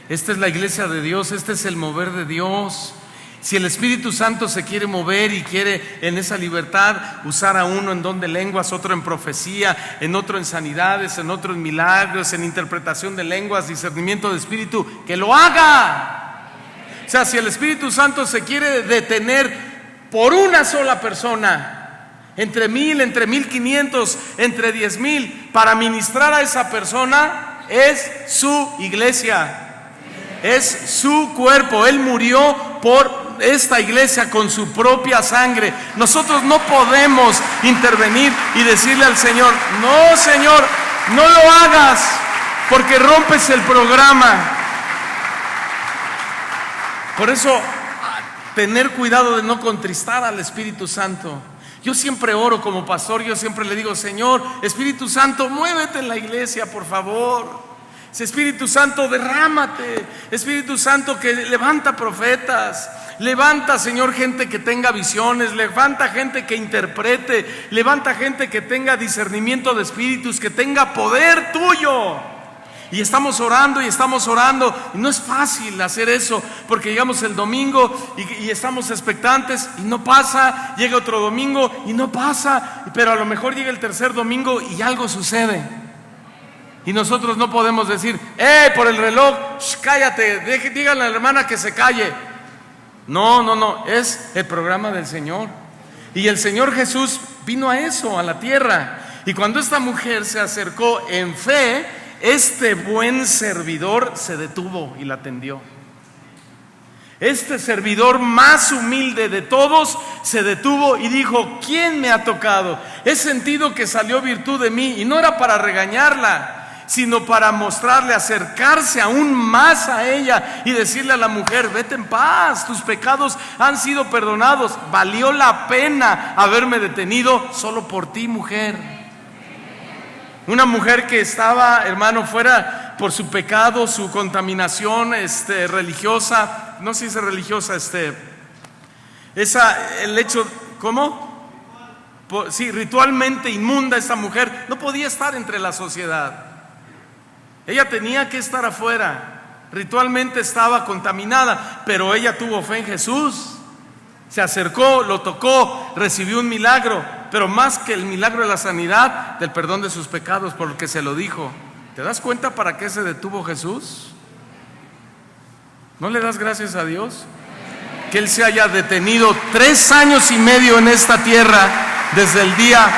Esta es la iglesia de Dios, este es el mover de Dios. Si el Espíritu Santo se quiere mover y quiere en esa libertad usar a uno en don de lenguas, otro en profecía, en otro en sanidades, en otro en milagros, en interpretación de lenguas, discernimiento de espíritu, que lo haga. O sea, si el Espíritu Santo se quiere detener por una sola persona, entre 1000, entre 1500, entre 10,000, para ministrar a esa persona, es su iglesia, es su cuerpo. Él murió por esta iglesia con su propia sangre. Nosotros no podemos intervenir y decirle al Señor: no, Señor, no lo hagas, porque rompes el programa. Por eso, tener cuidado de no contristar al Espíritu Santo. Yo siempre oro como pastor, yo siempre le digo: Señor, Espíritu Santo, muévete en la iglesia, por favor. Espíritu Santo, derrámate. Espíritu Santo, que levanta profetas. Levanta, Señor, gente que tenga visiones. Levanta gente que interprete. Levanta gente que tenga discernimiento de espíritus, que tenga poder tuyo. Y estamos orando y estamos orando. Y no es fácil hacer eso, porque llegamos el domingo y estamos expectantes y no pasa. Llega otro domingo y no pasa. Pero a lo mejor llega el tercer domingo y algo sucede. Y nosotros no podemos decir: por el reloj, cállate, díganle a la hermana que se calle. No, es el programa del Señor. Y el Señor Jesús vino a eso, a la tierra. Y cuando esta mujer se acercó en fe, este buen servidor se detuvo y la atendió. Este servidor más humilde de todos se detuvo y dijo: ¿quién me ha tocado? He sentido que salió virtud de mí. Y no era para regañarla, sino para mostrarle, acercarse aún más a ella y decirle a la mujer: vete en paz, tus pecados han sido perdonados. Valió la pena haberme detenido solo por ti, mujer. Una mujer que estaba, hermano, fuera por su pecado, su contaminación religiosa. No se dice religiosa, el hecho, ¿cómo? Sí, ritualmente inmunda. Esta mujer no podía estar entre la sociedad. Ella tenía que estar afuera. Ritualmente estaba contaminada, pero ella tuvo fe en Jesús. Se acercó, lo tocó, recibió un milagro, pero más que el milagro de la sanidad, del perdón de sus pecados, por lo que se lo dijo. ¿Te das cuenta para qué se detuvo Jesús? ¿No le das gracias a Dios? Que Él se haya detenido 3 años y medio en esta tierra, desde el día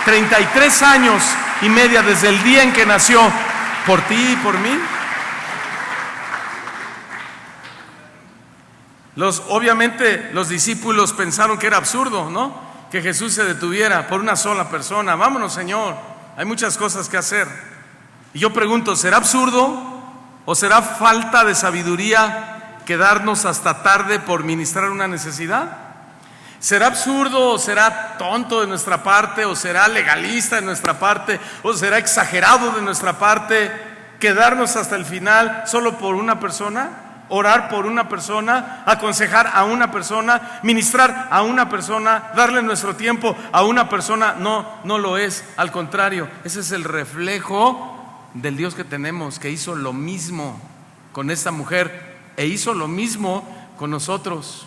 33 años y medio desde el día en que nació, por ti y por mí. Obviamente los discípulos pensaron que era absurdo, ¿no? Que Jesús se detuviera por una sola persona. Vámonos, Señor, hay muchas cosas que hacer. Y yo pregunto, ¿será absurdo o será falta de sabiduría quedarnos hasta tarde por ministrar una necesidad? ¿Será absurdo o será tonto de nuestra parte o será legalista de nuestra parte o será exagerado de nuestra parte quedarnos hasta el final solo por una persona? Orar por una persona, aconsejar a una persona, ministrar a una persona, darle nuestro tiempo a una persona. No, no lo es. Al contrario, ese es el reflejo del Dios que tenemos, que hizo lo mismo con esta mujer e hizo lo mismo con nosotros.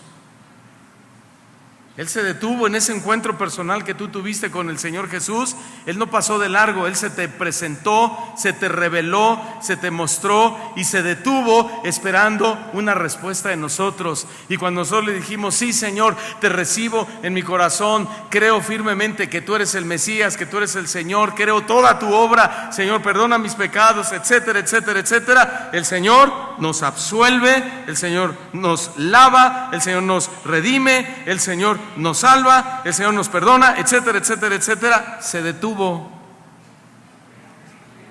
Él se detuvo en ese encuentro personal que tú tuviste con el Señor Jesús. Él no pasó de largo, Él se te presentó, se te reveló, se te mostró y se detuvo esperando una respuesta de nosotros. Y cuando nosotros le dijimos, sí, Señor, te recibo en mi corazón, creo firmemente que tú eres el Mesías, que tú eres el Señor, creo toda tu obra, Señor, perdona mis pecados, etcétera, etcétera, etcétera. El Señor nos absuelve, el Señor nos lava, el Señor nos redime, el Señor nos salva, el Señor nos perdona, etcétera, etcétera, etcétera. Se detuvo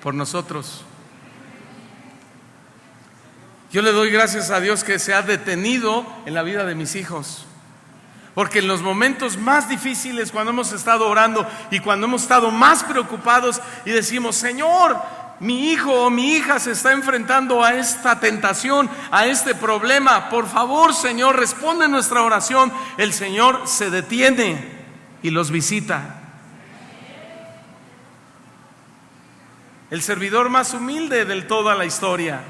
por nosotros. Yo le doy gracias a Dios que se ha detenido en la vida de mis hijos, porque en los momentos más difíciles, cuando hemos estado orando y cuando hemos estado más preocupados y decimos, Señor, mi hijo o mi hija se está enfrentando a esta tentación, a este problema, por favor, Señor, responde nuestra oración. El Señor se detiene y los visita. El servidor más humilde de toda la historia.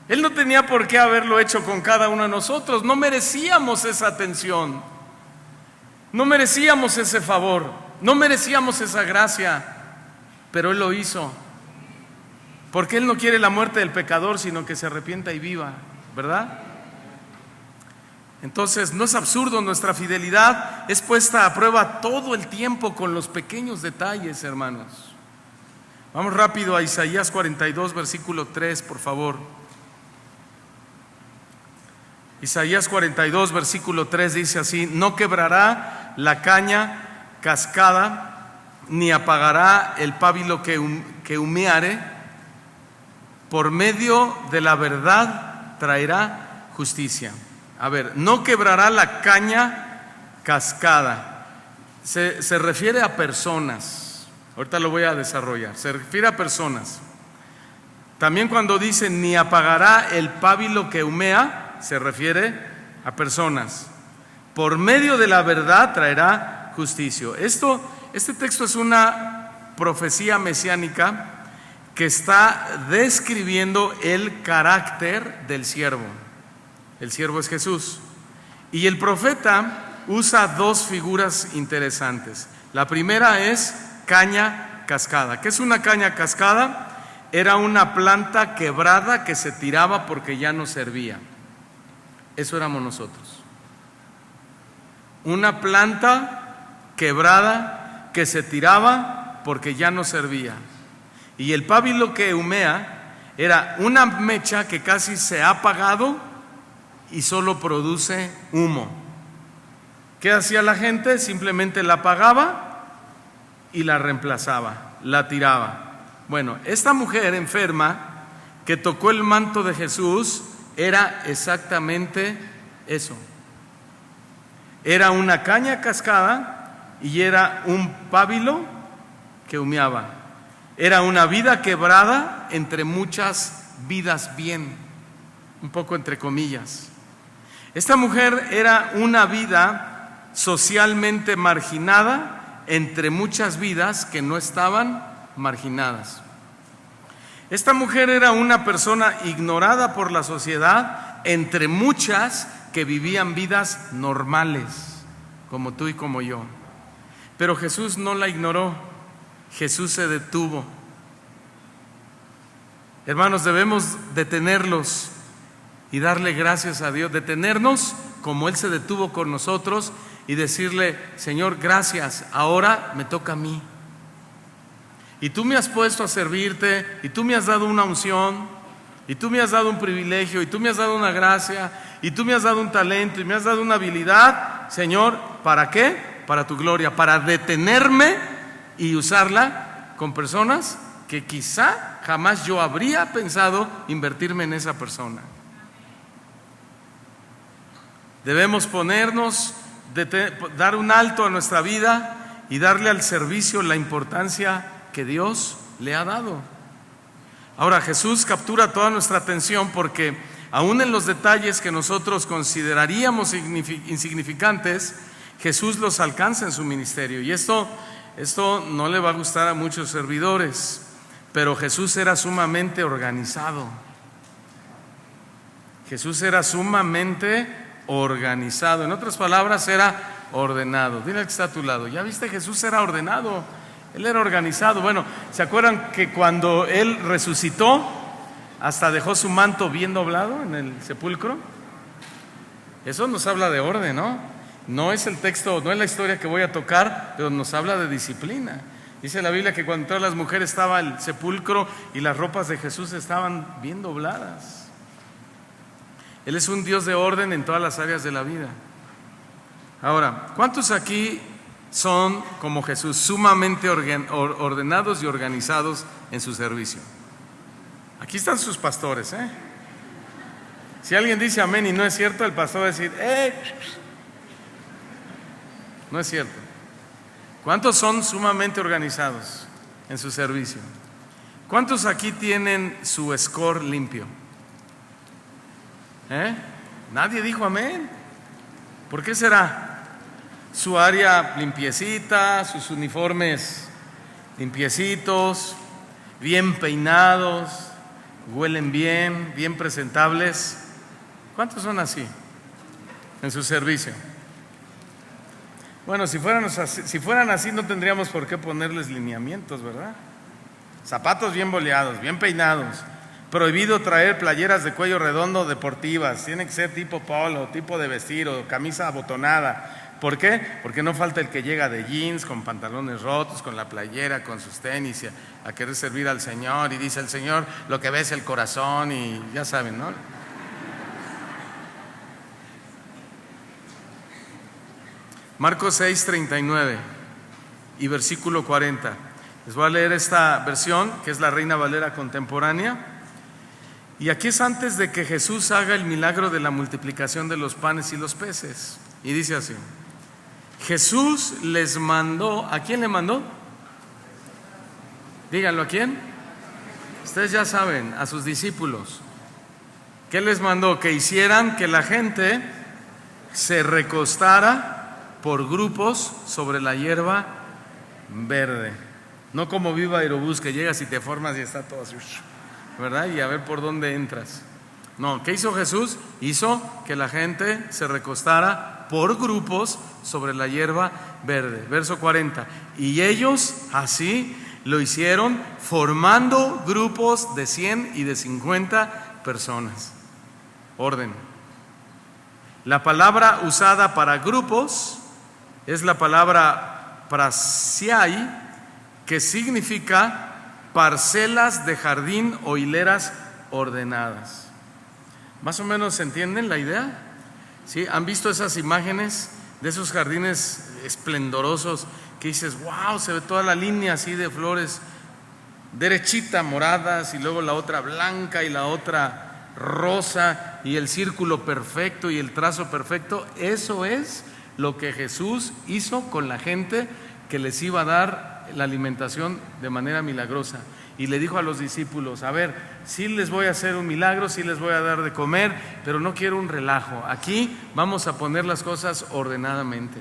Él no tenía por qué haberlo hecho con cada uno de nosotros. No merecíamos esa atención, no merecíamos ese favor, no merecíamos esa gracia, pero Él lo hizo, porque Él no quiere la muerte del pecador, sino que se arrepienta y viva, ¿verdad? Entonces no es absurdo, nuestra fidelidad es puesta a prueba todo el tiempo con los pequeños detalles, hermanos. Vamos rápido a Isaías 42, versículo 3, por favor. Isaías 42, versículo 3 dice así: no quebrará la caña cascada, ni apagará el pábilo que humeare, por medio de la verdad traerá justicia. A ver, no quebrará la caña cascada. Se refiere a personas. Ahorita lo voy a desarrollar. Se refiere a personas. También cuando dice ni apagará el pábilo que humea, se refiere a personas. Por medio de la verdad traerá justicia. Este texto es una profecía mesiánica que está describiendo el carácter del siervo. El siervo es Jesús. Y el profeta usa dos figuras interesantes. La primera es caña cascada. ¿Qué es una caña cascada? Era una planta quebrada que se tiraba porque ya no servía. Eso éramos nosotros. Una planta quebrada que se tiraba porque ya no servía. Y el pábilo que humea era una mecha que casi se ha apagado y solo produce humo. ¿Qué hacía la gente? Simplemente la apagaba y la reemplazaba, la tiraba. Bueno, esta mujer enferma que tocó el manto de Jesús era exactamente eso. Era una caña cascada y era un pábilo que humeaba. Era una vida quebrada entre muchas vidas bien, un poco entre comillas. Esta mujer era una vida socialmente marginada entre muchas vidas que no estaban marginadas. Esta mujer era una persona ignorada por la sociedad entre muchas que vivían vidas normales, como tú y como yo. Pero Jesús no la ignoró, Jesús se detuvo. Hermanos, debemos detenerlos y darle gracias a Dios, detenernos como Él se detuvo con nosotros y decirle: Señor, gracias, ahora me toca a mí. Y tú me has puesto a servirte, y tú me has dado una unción, y tú me has dado un privilegio, y tú me has dado una gracia, y tú me has dado un talento, y me has dado una habilidad, Señor, ¿para qué? Para tu gloria, para detenerme y usarla con personas que quizá jamás yo habría pensado invertirme en esa persona. Debemos ponernos, dar un alto a nuestra vida y darle al servicio la importancia que Dios le ha dado. Ahora, Jesús captura toda nuestra atención porque aún en los detalles que nosotros consideraríamos insignificantes, Jesús los alcanza en su ministerio. Y esto no le va a gustar a muchos servidores, pero Jesús era sumamente organizado. Jesús era sumamente organizado. En otras palabras, era ordenado. Dile al que está a tu lado: ¿ya viste? Jesús era ordenado. Él era organizado. Bueno, ¿se acuerdan que cuando Él resucitó, hasta dejó su manto bien doblado en el sepulcro? Eso nos habla de orden, ¿no? No es el texto, no es la historia que voy a tocar, pero nos habla de disciplina. Dice la Biblia que cuando todas las mujeres estaba el sepulcro y las ropas de Jesús estaban bien dobladas. Él es un Dios de orden en todas las áreas de la vida. Ahora, ¿cuántos aquí son como Jesús, sumamente ordenados y organizados en su servicio? Aquí están sus pastores, ¿eh? Si alguien dice amén y no es cierto, el pastor va a decir: no es cierto. ¿Cuántos son sumamente organizados en su servicio? ¿Cuántos aquí tienen su score limpio? Nadie dijo amén. ¿Por qué será? Su área limpiecita, sus uniformes limpiecitos, bien peinados, huelen bien, bien presentables. ¿Cuántos son así en su servicio? Bueno, si fueran así no tendríamos por qué ponerles lineamientos, ¿verdad? Zapatos bien boleados, bien peinados. Prohibido traer playeras de cuello redondo deportivas. Tiene que ser tipo polo, tipo de vestir o camisa abotonada. ¿Por qué? Porque no falta el que llega de jeans, con pantalones rotos, con la playera, con sus tenis, a querer servir al Señor, y dice el Señor: lo que ve es el corazón, y ya saben, ¿no? Marcos 6:39 y versículo 40. Les voy a leer esta versión, que es la Reina Valera contemporánea. Y aquí es antes de que Jesús haga el milagro de la multiplicación de los panes y los peces. Y dice así: Jesús les mandó. ¿A quién le mandó? Díganlo, ¿a quién? Ustedes ya saben, a sus discípulos. ¿Qué les mandó? Que hicieran que la gente se recostara por grupos sobre la hierba verde. No como Viva Aerobús, que llegas y te formas y está todo así, ¿verdad? Y a ver por dónde entras. No, ¿qué hizo Jesús? Hizo que la gente se recostara por grupos sobre la hierba verde. Verso 40. Y ellos así lo hicieron, formando grupos de 100 y de 50 personas. Orden. La palabra usada para grupos es la palabra prasiai, que significa parcelas de jardín o hileras ordenadas. ¿Más o menos se entienden la idea? ¿Sí? ¿Han visto esas imágenes de esos jardines esplendorosos que dices: wow, se ve toda la línea así de flores derechita, moradas, y luego la otra blanca y la otra rosa, y el círculo perfecto y el trazo perfecto? Eso es lo que Jesús hizo con la gente que les iba a dar la alimentación de manera milagrosa. Y le dijo a los discípulos: a ver, sí les voy a hacer un milagro, sí les voy a dar de comer, pero no quiero un relajo. Aquí vamos a poner las cosas ordenadamente.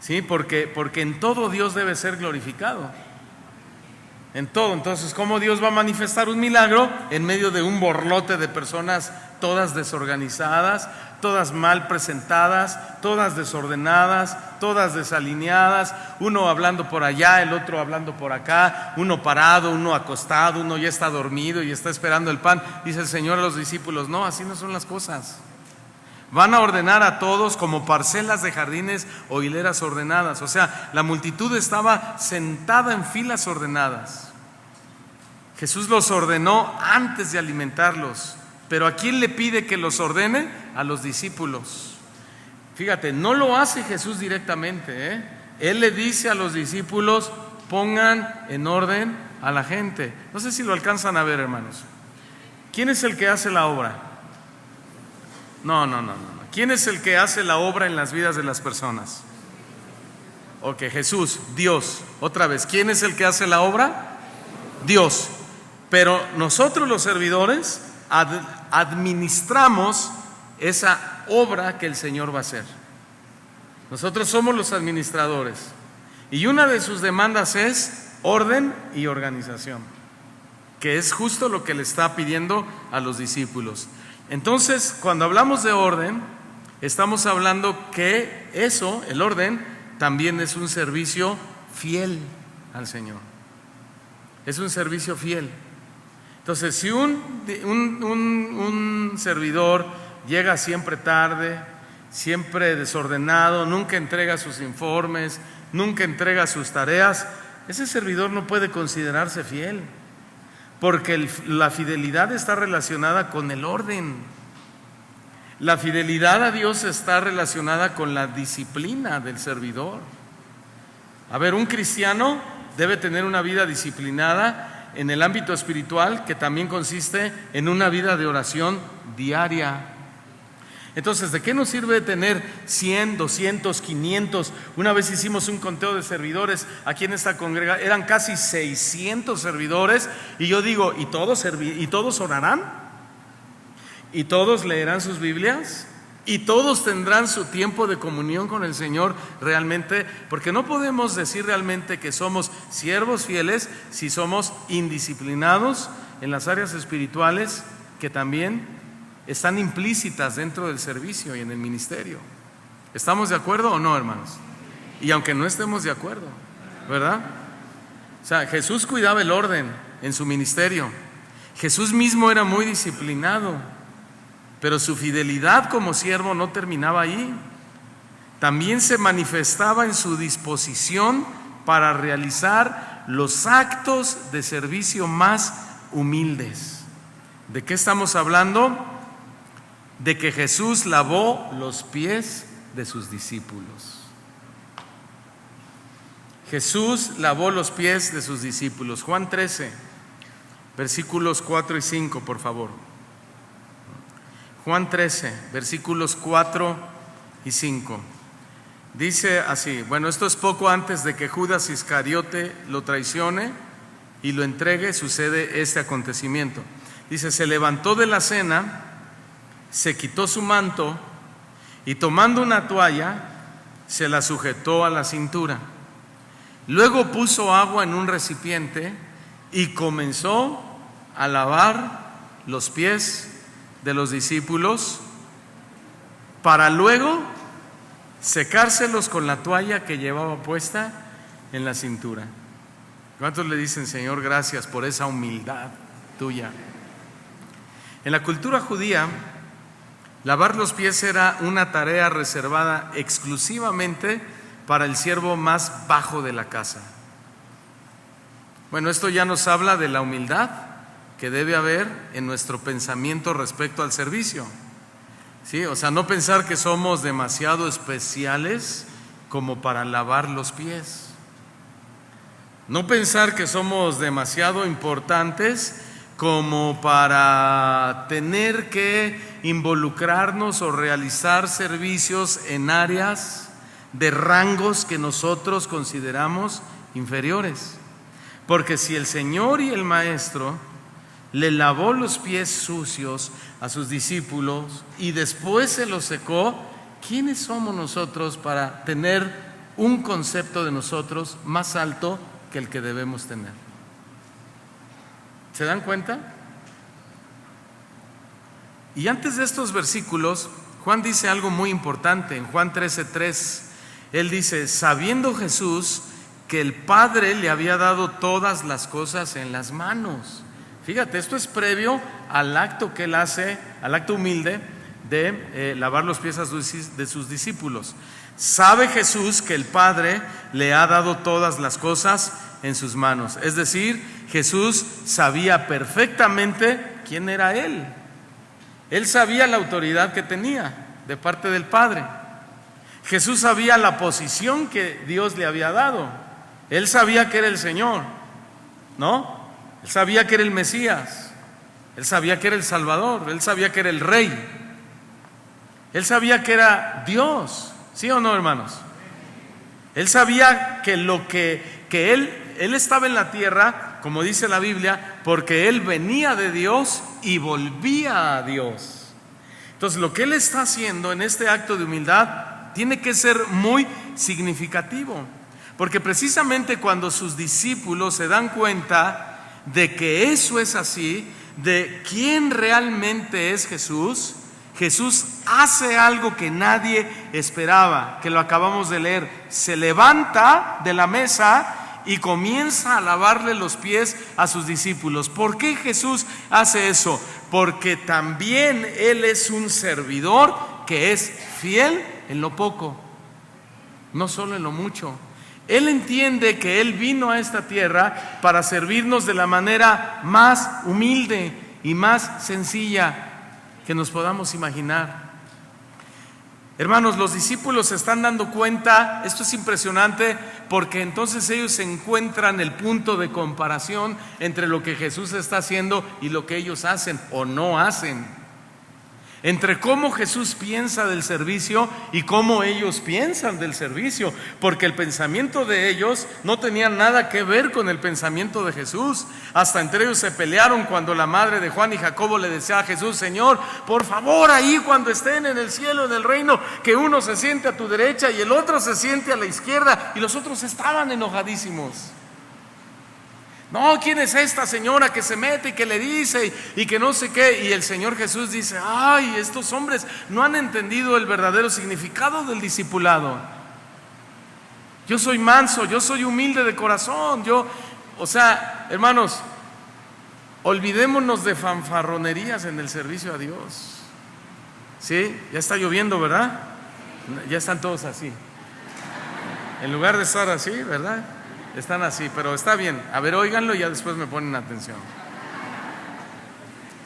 ¿Sí? Porque en todo Dios debe ser glorificado. En todo. Entonces, ¿cómo Dios va a manifestar un milagro en medio de un borlote de personas todas desorganizadas, todas mal presentadas, todas desordenadas, todas desalineadas, uno hablando por allá, el otro hablando por acá, uno parado, uno acostado, uno ya está dormido y está esperando el pan? Dice el Señor a los discípulos: no, así no son las cosas. Van a ordenar a todos como parcelas de jardines o hileras ordenadas. O sea, la multitud estaba sentada en filas ordenadas. Jesús los ordenó antes de alimentarlos. Pero ¿a quién le pide que los ordene? A los discípulos. Fíjate, no lo hace Jesús directamente, ¿eh? Él le dice a los discípulos: pongan en orden a la gente. No sé si lo alcanzan a ver, hermanos. ¿Quién es el que hace la obra? No. ¿Quién es el que hace la obra en las vidas de las personas? Ok, Jesús, Dios. Otra vez, ¿quién es el que hace la obra? Dios. Pero nosotros los servidores administramos esa obra que el Señor va a hacer. Nosotros somos los administradores. Y una de sus demandas es orden y organización, que es justo lo que le está pidiendo a los discípulos. Entonces, cuando hablamos de orden, estamos hablando que eso, el orden, también es un servicio fiel al Señor. Es un servicio fiel. Entonces, si un servidor llega siempre tarde, siempre desordenado, nunca entrega sus informes, nunca entrega sus tareas, ese servidor no puede considerarse fiel, porque la fidelidad está relacionada con el orden. La fidelidad a Dios está relacionada con la disciplina del servidor. A ver, un cristiano debe tener una vida disciplinada en el ámbito espiritual, que también consiste en una vida de oración diaria. Entonces, ¿de qué nos sirve tener 100, 200, 500? Una vez hicimos un conteo de servidores aquí en esta congregación, eran casi 600 servidores, y yo digo, ¿y todos orarán? ¿Y todos leerán sus Biblias? ¿Y todos tendrán su tiempo de comunión con el Señor realmente? Porque no podemos decir realmente que somos siervos fieles si somos indisciplinados en las áreas espirituales que también están implícitas dentro del servicio y en el ministerio. ¿Estamos de acuerdo o no, hermanos? Y aunque no estemos de acuerdo, ¿verdad? O sea, Jesús cuidaba el orden en su ministerio. Jesús mismo era muy disciplinado, pero su fidelidad como siervo no terminaba ahí. También se manifestaba en su disposición para realizar los actos de servicio más humildes. ¿De qué estamos hablando? De que Jesús lavó los pies de sus discípulos. Jesús lavó los pies de sus discípulos. Juan 13, versículos 4 y 5, por favor. Juan 13, versículos 4 y 5. Dice así, bueno, esto es poco antes de que Judas Iscariote lo traicione y lo entregue, sucede este acontecimiento. Dice: se levantó de la cena, se quitó su manto y tomando una toalla se la sujetó a la cintura. Luego puso agua en un recipiente y comenzó a lavar los pies de los discípulos para luego secárselos con la toalla que llevaba puesta en la cintura. ¿Cuántos le dicen: Señor, gracias por esa humildad tuya? En la cultura judía, lavar los pies era una tarea reservada exclusivamente para el siervo más bajo de la casa. Bueno, esto ya nos habla de la humildad que debe haber en nuestro pensamiento respecto al servicio. ¿Sí? O sea, no pensar que somos demasiado especiales como para lavar los pies. No pensar que somos demasiado importantes como para tener que involucrarnos o realizar servicios en áreas de rangos que nosotros consideramos inferiores. Porque si el Señor y el Maestro le lavó los pies sucios a sus discípulos y después se los secó, ¿quiénes somos nosotros para tener un concepto de nosotros más alto que el que debemos tener? ¿Se dan cuenta? Y antes de estos versículos, Juan dice algo muy importante. En Juan 13:3, él dice: sabiendo Jesús que el Padre le había dado todas las cosas en las manos. Fíjate, esto es previo al acto que él hace, al acto humilde de lavar los pies de sus discípulos. Sabe Jesús que el Padre le ha dado todas las cosas en sus manos. Es decir, Jesús sabía perfectamente quién era Él. Él sabía la autoridad que tenía de parte del Padre. Jesús sabía la posición que Dios le había dado. Él sabía que era el Señor, ¿no? Él sabía que era el Mesías. Él sabía que era el Salvador. Él sabía que era el Rey. Él sabía que era Dios. ¿Sí o no, hermanos? Él sabía que Él estaba en la tierra, como dice la Biblia, porque Él venía de Dios y volvía a Dios. Entonces, lo que Él está haciendo en este acto de humildad tiene que ser muy significativo, porque precisamente cuando sus discípulos se dan cuenta de que eso es así, de quién realmente es Jesús, Jesús hace algo que nadie esperaba, que lo acabamos de leer. Se levanta de la mesa y comienza a lavarle los pies a sus discípulos. ¿Por qué Jesús hace eso? Porque también Él es un servidor que es fiel en lo poco, no solo en lo mucho. Él entiende que Él vino a esta tierra para servirnos de la manera más humilde y más sencilla que nos podamos imaginar. Hermanos, los discípulos se están dando cuenta, esto es impresionante, porque entonces ellos encuentran el punto de comparación entre lo que Jesús está haciendo y lo que ellos hacen o no hacen. Entre cómo Jesús piensa del servicio y cómo ellos piensan del servicio, porque el pensamiento de ellos no tenía nada que ver con el pensamiento de Jesús. Hasta entre ellos se pelearon cuando la madre de Juan y Jacobo le decía a Jesús: Señor, por favor, ahí cuando estén en el cielo, en el reino, que uno se siente a tu derecha y el otro se siente a la izquierda. Y los otros estaban enojadísimos. No, ¿quién es esta señora que se mete y que le dice y que no sé qué? Y el Señor Jesús dice: ay, estos hombres no han entendido el verdadero significado del discipulado. Yo soy manso, yo soy humilde de corazón. Hermanos, olvidémonos de fanfarronerías en el servicio a Dios. ¿Sí? Ya está lloviendo, ¿verdad? Ya están todos así. En lugar de estar así, ¿verdad? Están así, pero está bien. A ver, óiganlo y ya después me ponen atención.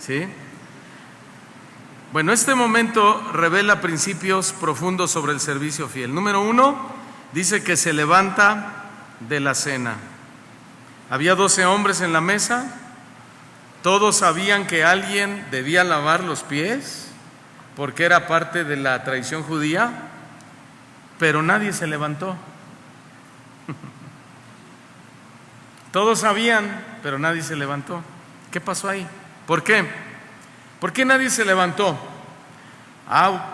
¿Sí? Bueno, este momento revela principios profundos sobre el servicio fiel. Número 1, dice que se levanta de la cena. Había 12 hombres en la mesa. Todos sabían que alguien debía lavar los pies, porque era parte de la tradición judía, pero nadie se levantó. Todos sabían, pero nadie se levantó. ¿Qué pasó ahí? ¿Por qué? ¿Por qué nadie se levantó?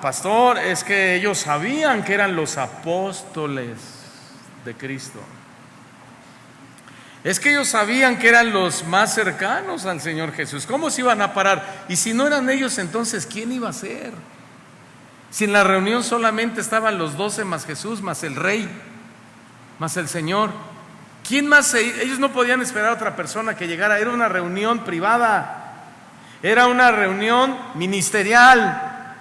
Pastor, es que ellos sabían que eran los apóstoles de Cristo. Es que ellos sabían que eran los más cercanos al Señor Jesús. ¿Cómo se iban a parar? Y si no eran ellos, entonces ¿quién iba a ser? Si en la reunión solamente estaban los 12 más Jesús, más el Rey, más el Señor. ¿Quién más? Ellos no podían esperar a otra persona que llegara. Era una reunión privada, era una reunión ministerial,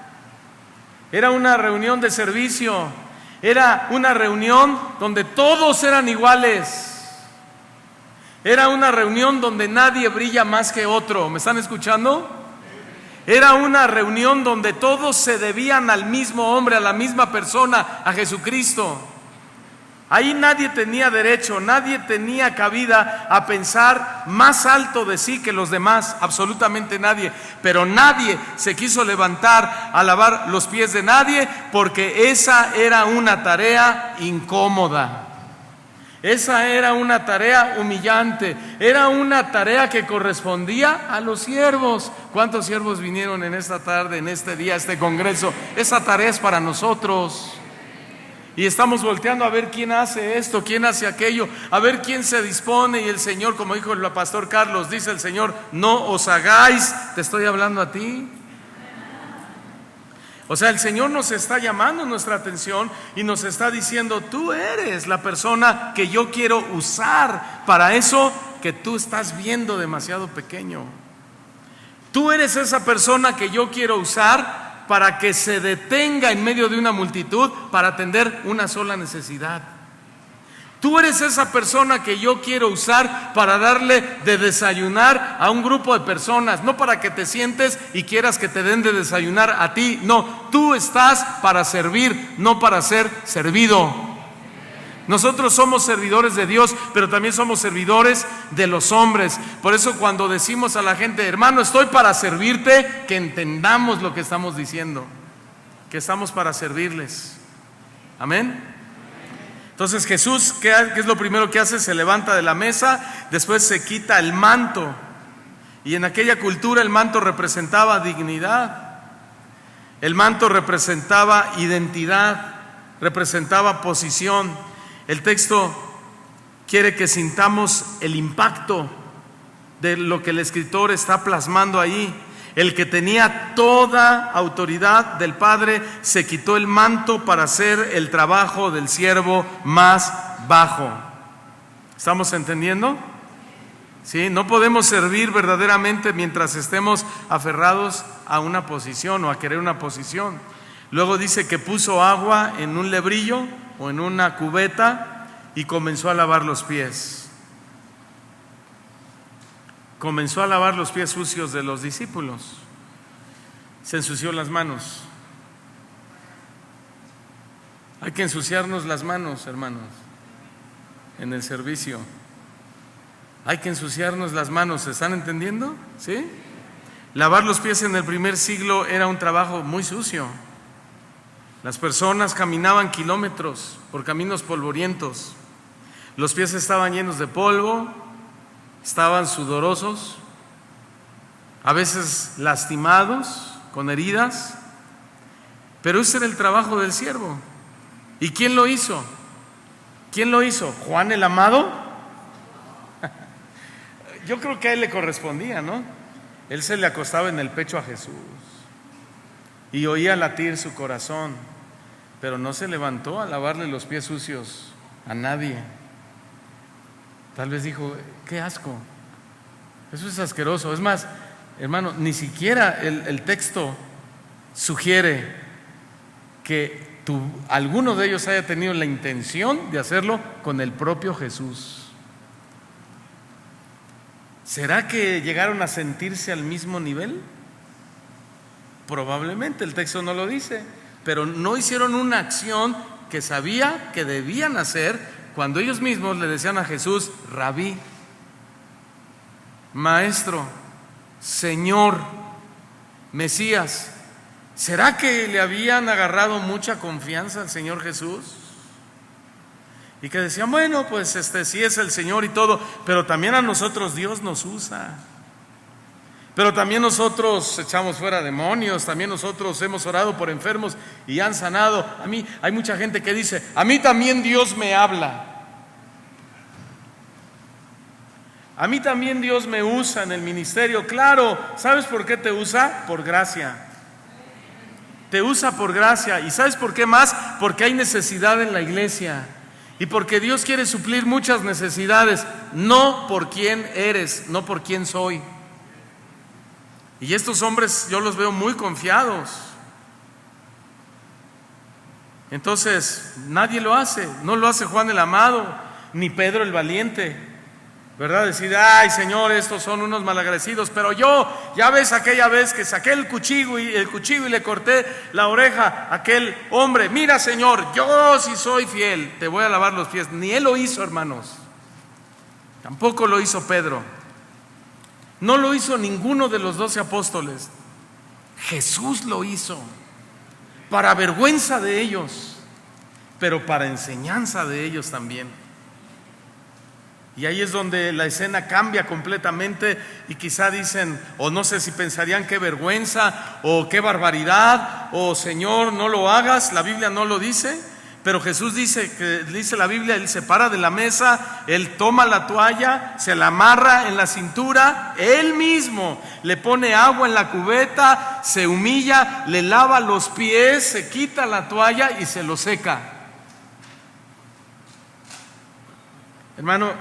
era una reunión de servicio, era una reunión donde todos eran iguales, era una reunión donde nadie brilla más que otro. ¿Me están escuchando? Era una reunión donde todos se debían al mismo hombre, a la misma persona, a Jesucristo. Ahí nadie tenía derecho, nadie tenía cabida a pensar más alto de sí que los demás, absolutamente nadie. Pero nadie se quiso levantar a lavar los pies de nadie, porque esa era una tarea incómoda. Esa era una tarea humillante, era una tarea que correspondía a los siervos. ¿Cuántos siervos vinieron en esta tarde, en este día, a este congreso? Esa tarea es para nosotros. Y estamos volteando a ver quién hace esto, quién hace aquello, a ver quién se dispone. Y el Señor, como dijo el pastor Carlos, dice el Señor: no os hagáis. Te estoy hablando a ti. O sea, el Señor nos está llamando nuestra atención y nos está diciendo: tú eres la persona que yo quiero usar para eso que tú estás viendo demasiado pequeño. Tú eres esa persona que yo quiero usar para que se detenga en medio de una multitud para atender una sola necesidad. Tú eres esa persona que yo quiero usar para darle de desayunar a un grupo de personas, no para que te sientes y quieras que te den de desayunar a ti. No, tú estás para servir, no para ser servido. Nosotros somos servidores de Dios, pero también somos servidores de los hombres. Por eso cuando decimos a la gente, hermano, estoy para servirte, que entendamos lo que estamos diciendo, que estamos para servirles. Amén. Entonces Jesús, ¿qué es lo primero que hace? Se levanta de la mesa, después se quita el manto. Y en aquella cultura el manto representaba dignidad, el manto representaba identidad, representaba posición. El texto quiere que sintamos el impacto de lo que el escritor está plasmando ahí. El que tenía toda autoridad del Padre se quitó el manto para hacer el trabajo del siervo más bajo. ¿Estamos entendiendo? ¿Sí? No podemos servir verdaderamente mientras estemos aferrados a una posición o a querer una posición. Luego dice que puso agua en un lebrillo o en una cubeta y comenzó a lavar los pies. Comenzó a lavar los pies sucios de los discípulos. Se ensució las manos. Hay que ensuciarnos las manos, hermanos, en el servicio. Hay que ensuciarnos las manos, ¿se están entendiendo? ¿Sí? Lavar los pies en el primer siglo era un trabajo muy sucio. Las personas caminaban kilómetros por caminos polvorientos. Los pies estaban llenos de polvo, estaban sudorosos, a veces lastimados, con heridas, pero ese era el trabajo del siervo. ¿Y quién lo hizo? ¿Quién lo hizo? ¿Juan el Amado? Yo creo que a él le correspondía, ¿no? Él se le acostaba en el pecho a Jesús y oía latir su corazón, pero no se levantó a lavarle los pies sucios a nadie. Tal vez dijo, qué asco, eso es asqueroso. Es más, hermano, ni siquiera el texto sugiere que alguno de ellos haya tenido la intención de hacerlo con el propio Jesús. ¿Será que llegaron a sentirse al mismo nivel? Probablemente, el texto no lo dice, pero no hicieron una acción que sabía que debían hacer cuando ellos mismos le decían a Jesús, Rabí, Maestro, Señor, Mesías. ¿Será que le habían agarrado mucha confianza al Señor Jesús? Y que decían, bueno, pues sí es el Señor y todo, pero también a nosotros Dios nos usa. Pero también nosotros echamos fuera demonios, también nosotros hemos orado por enfermos y han sanado. A mí hay mucha gente que dice, a mí también Dios me habla. A mí también Dios me usa en el ministerio. Claro, ¿sabes por qué te usa? Por gracia. Te usa por gracia. ¿Y sabes por qué más? Porque hay necesidad en la iglesia. Y porque Dios quiere suplir muchas necesidades, no por quién eres, no por quién soy. Y estos hombres yo los veo muy confiados. Entonces nadie lo hace, no lo hace Juan el Amado, ni Pedro el Valiente, ¿verdad? Decir, ay Señor, estos son unos malagradecidos, pero yo, ya ves aquella vez que saqué el cuchillo y le corté la oreja a aquel hombre, mira Señor, yo sí soy fiel, te voy a lavar los pies. Ni él lo hizo, hermanos, tampoco lo hizo Pedro. No lo hizo ninguno de los 12 apóstoles. Jesús lo hizo, para vergüenza de ellos, pero para enseñanza de ellos también. Y ahí es donde la escena cambia completamente y quizá dicen, o no sé si pensarían qué vergüenza o qué barbaridad, o Señor, no lo hagas, la Biblia no lo dice. Pero Jesús dice la Biblia, Él se para de la mesa, Él toma la toalla, se la amarra en la cintura, Él mismo le pone agua en la cubeta, se humilla, le lava los pies, se quita la toalla y se lo seca. Hermano,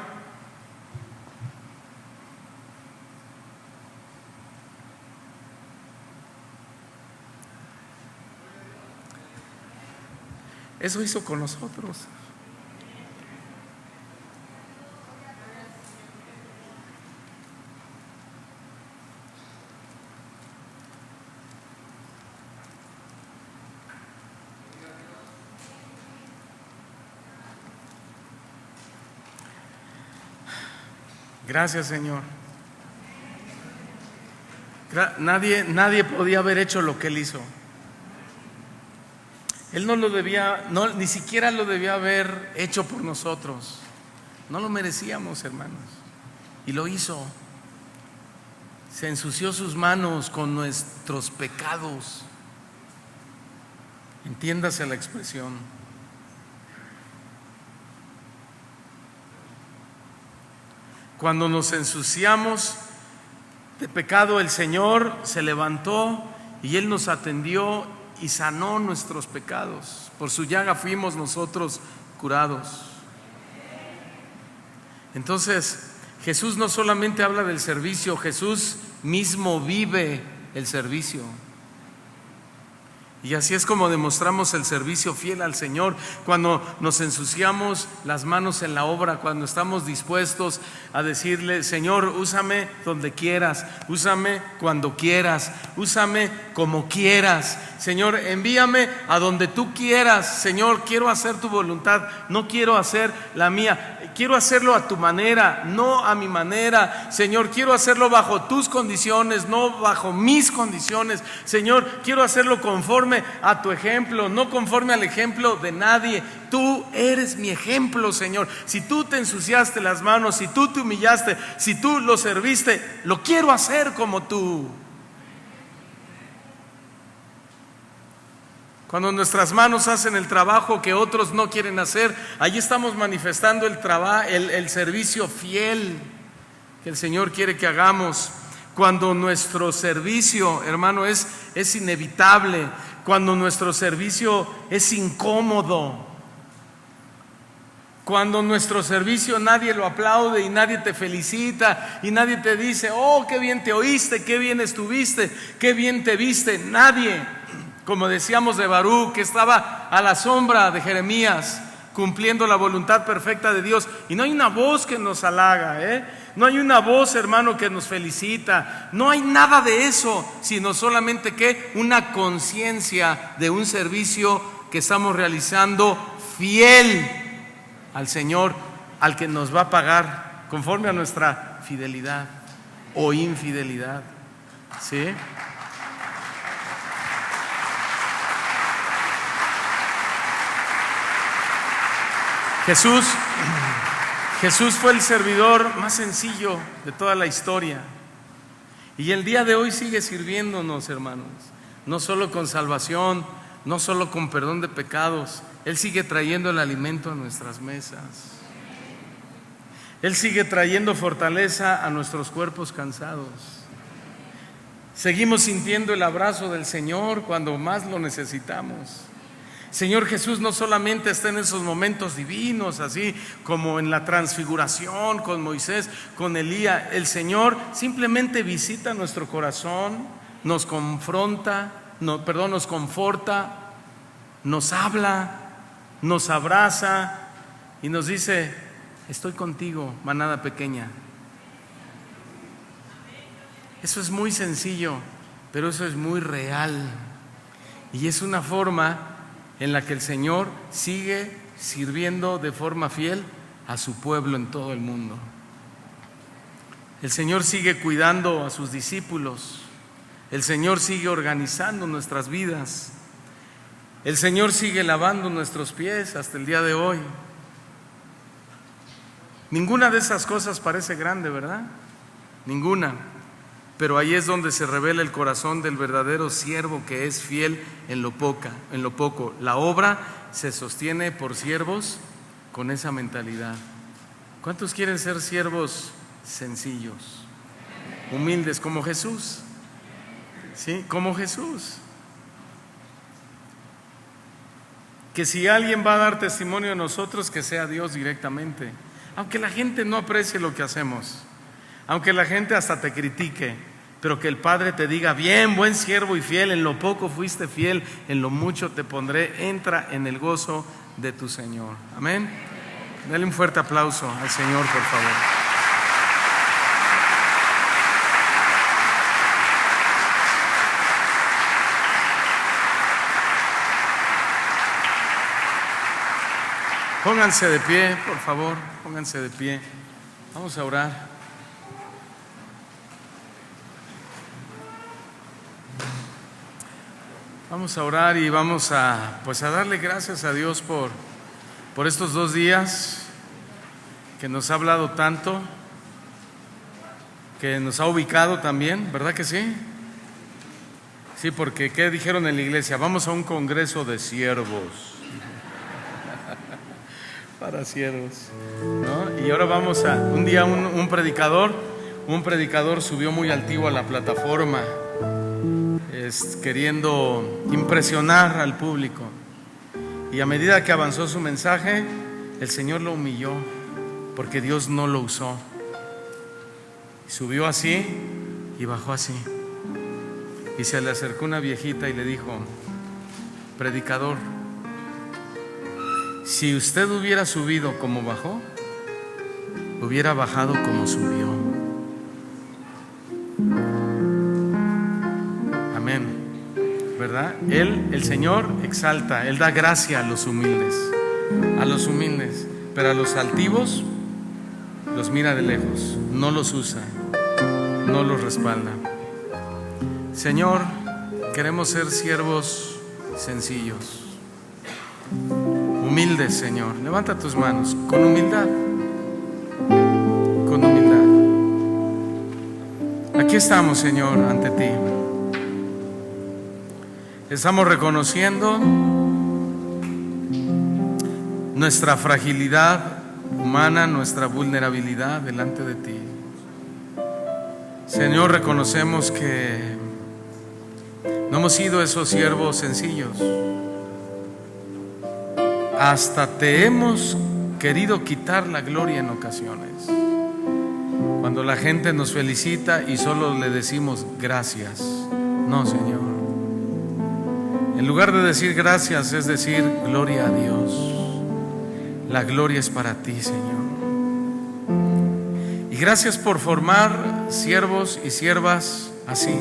Eso hizo con nosotros. Gracias, Señor. Nadie podía haber hecho lo que Él hizo. Él no lo debía, ni siquiera lo debía haber hecho por nosotros. No lo merecíamos, hermanos. Y lo hizo. Se ensució sus manos con nuestros pecados. Entiéndase la expresión. Cuando nos ensuciamos de pecado, el Señor se levantó y Él nos atendió y sanó nuestros pecados. Por su llaga fuimos nosotros curados. Entonces, Jesús no solamente habla del servicio, Jesús mismo vive el servicio. Y así es como demostramos el servicio fiel al Señor, cuando nos ensuciamos las manos en la obra, cuando estamos dispuestos a decirle: Señor, úsame donde quieras, úsame cuando quieras, úsame como quieras. Señor, envíame a donde tú quieras. Señor, quiero hacer tu voluntad, no quiero hacer la mía. Quiero hacerlo a tu manera, no a mi manera. Señor, quiero hacerlo bajo tus condiciones, no bajo mis condiciones. Señor, quiero hacerlo conforme a tu ejemplo, no conforme al ejemplo de nadie. Tú eres mi ejemplo, Señor. Si tú te ensuciaste las manos, si tú te humillaste, si tú lo serviste, lo quiero hacer como tú. Cuando nuestras manos hacen el trabajo que otros no quieren hacer, allí estamos manifestando el servicio fiel que el Señor quiere que hagamos. Cuando nuestro servicio, hermano, es inevitable, cuando nuestro servicio es incómodo, cuando nuestro servicio nadie lo aplaude y nadie te felicita y nadie te dice: oh, qué bien te oíste, qué bien estuviste, qué bien te viste. Nadie. Como decíamos de Baruch, que estaba a la sombra de Jeremías, cumpliendo la voluntad perfecta de Dios. Y no hay una voz que nos halaga, no hay una voz, hermano, que nos felicita. No hay nada de eso, sino solamente que una conciencia de un servicio que estamos realizando fiel al Señor, al que nos va a pagar conforme a nuestra fidelidad o infidelidad. ¿Sí? Jesús fue el servidor más sencillo de toda la historia. Y el día de hoy sigue sirviéndonos, hermanos. No solo con salvación, no solo con perdón de pecados. Él sigue trayendo el alimento a nuestras mesas. Él sigue trayendo fortaleza a nuestros cuerpos cansados. Seguimos sintiendo el abrazo del Señor cuando más lo necesitamos. Señor Jesús no solamente está en esos momentos divinos, así como en la transfiguración con Moisés, con Elías. El Señor simplemente visita nuestro corazón, nos confronta, nos conforta, nos habla, nos abraza y nos dice: estoy contigo, manada pequeña. Eso es muy sencillo, pero eso es muy real. Y es una forma en la que el Señor sigue sirviendo de forma fiel a su pueblo en todo el mundo. El Señor sigue cuidando a sus discípulos. El Señor sigue organizando nuestras vidas. El Señor sigue lavando nuestros pies hasta el día de hoy. Ninguna de esas cosas parece grande, ¿verdad? Ninguna. Pero ahí es donde se revela el corazón del verdadero siervo, que es fiel en lo poco. La obra se sostiene por siervos con esa mentalidad. ¿Cuántos quieren ser siervos sencillos, humildes, como Jesús? ¿Sí? Como Jesús. Que si alguien va a dar testimonio de nosotros, que sea Dios directamente. Aunque la gente no aprecie lo que hacemos, aunque la gente hasta te critique, pero que el Padre te diga: bien, buen siervo y fiel, en lo poco fuiste fiel, en lo mucho te pondré, entra en el gozo de tu Señor. Amén. Dale un fuerte aplauso al Señor, por favor. Pónganse de pie, por favor, pónganse de pie. Vamos a orar. Vamos a orar y vamos a darle gracias a Dios por estos 2 días que nos ha hablado tanto, que nos ha ubicado también, ¿verdad que sí? Sí, porque ¿qué dijeron en la iglesia? Vamos a un congreso de siervos. Para siervos, ¿no? Y ahora vamos a un día un predicador subió muy altivo a la plataforma, queriendo impresionar al público, y a medida que avanzó su mensaje, el Señor lo humilló, porque Dios no lo usó. Subió así y bajó así, y se le acercó una viejita y le dijo: predicador, si usted hubiera subido como bajó, hubiera bajado como subió. Amén, ¿verdad? El Señor exalta, Él da gracia a los humildes, pero a los altivos los mira de lejos, no los usa, no los respalda. Señor, queremos ser siervos sencillos, humildes, Señor. Levanta tus manos con humildad, con humildad. Aquí estamos, Señor, ante ti. Estamos reconociendo nuestra fragilidad humana, nuestra vulnerabilidad delante de ti. Señor, reconocemos que no hemos sido esos siervos sencillos. Hasta te hemos querido quitar la gloria en ocasiones, cuando la gente nos felicita y solo le decimos gracias. No, Señor, en lugar de decir gracias, es decir gloria a Dios. La gloria es para ti, Señor. Y gracias por formar siervos y siervas así,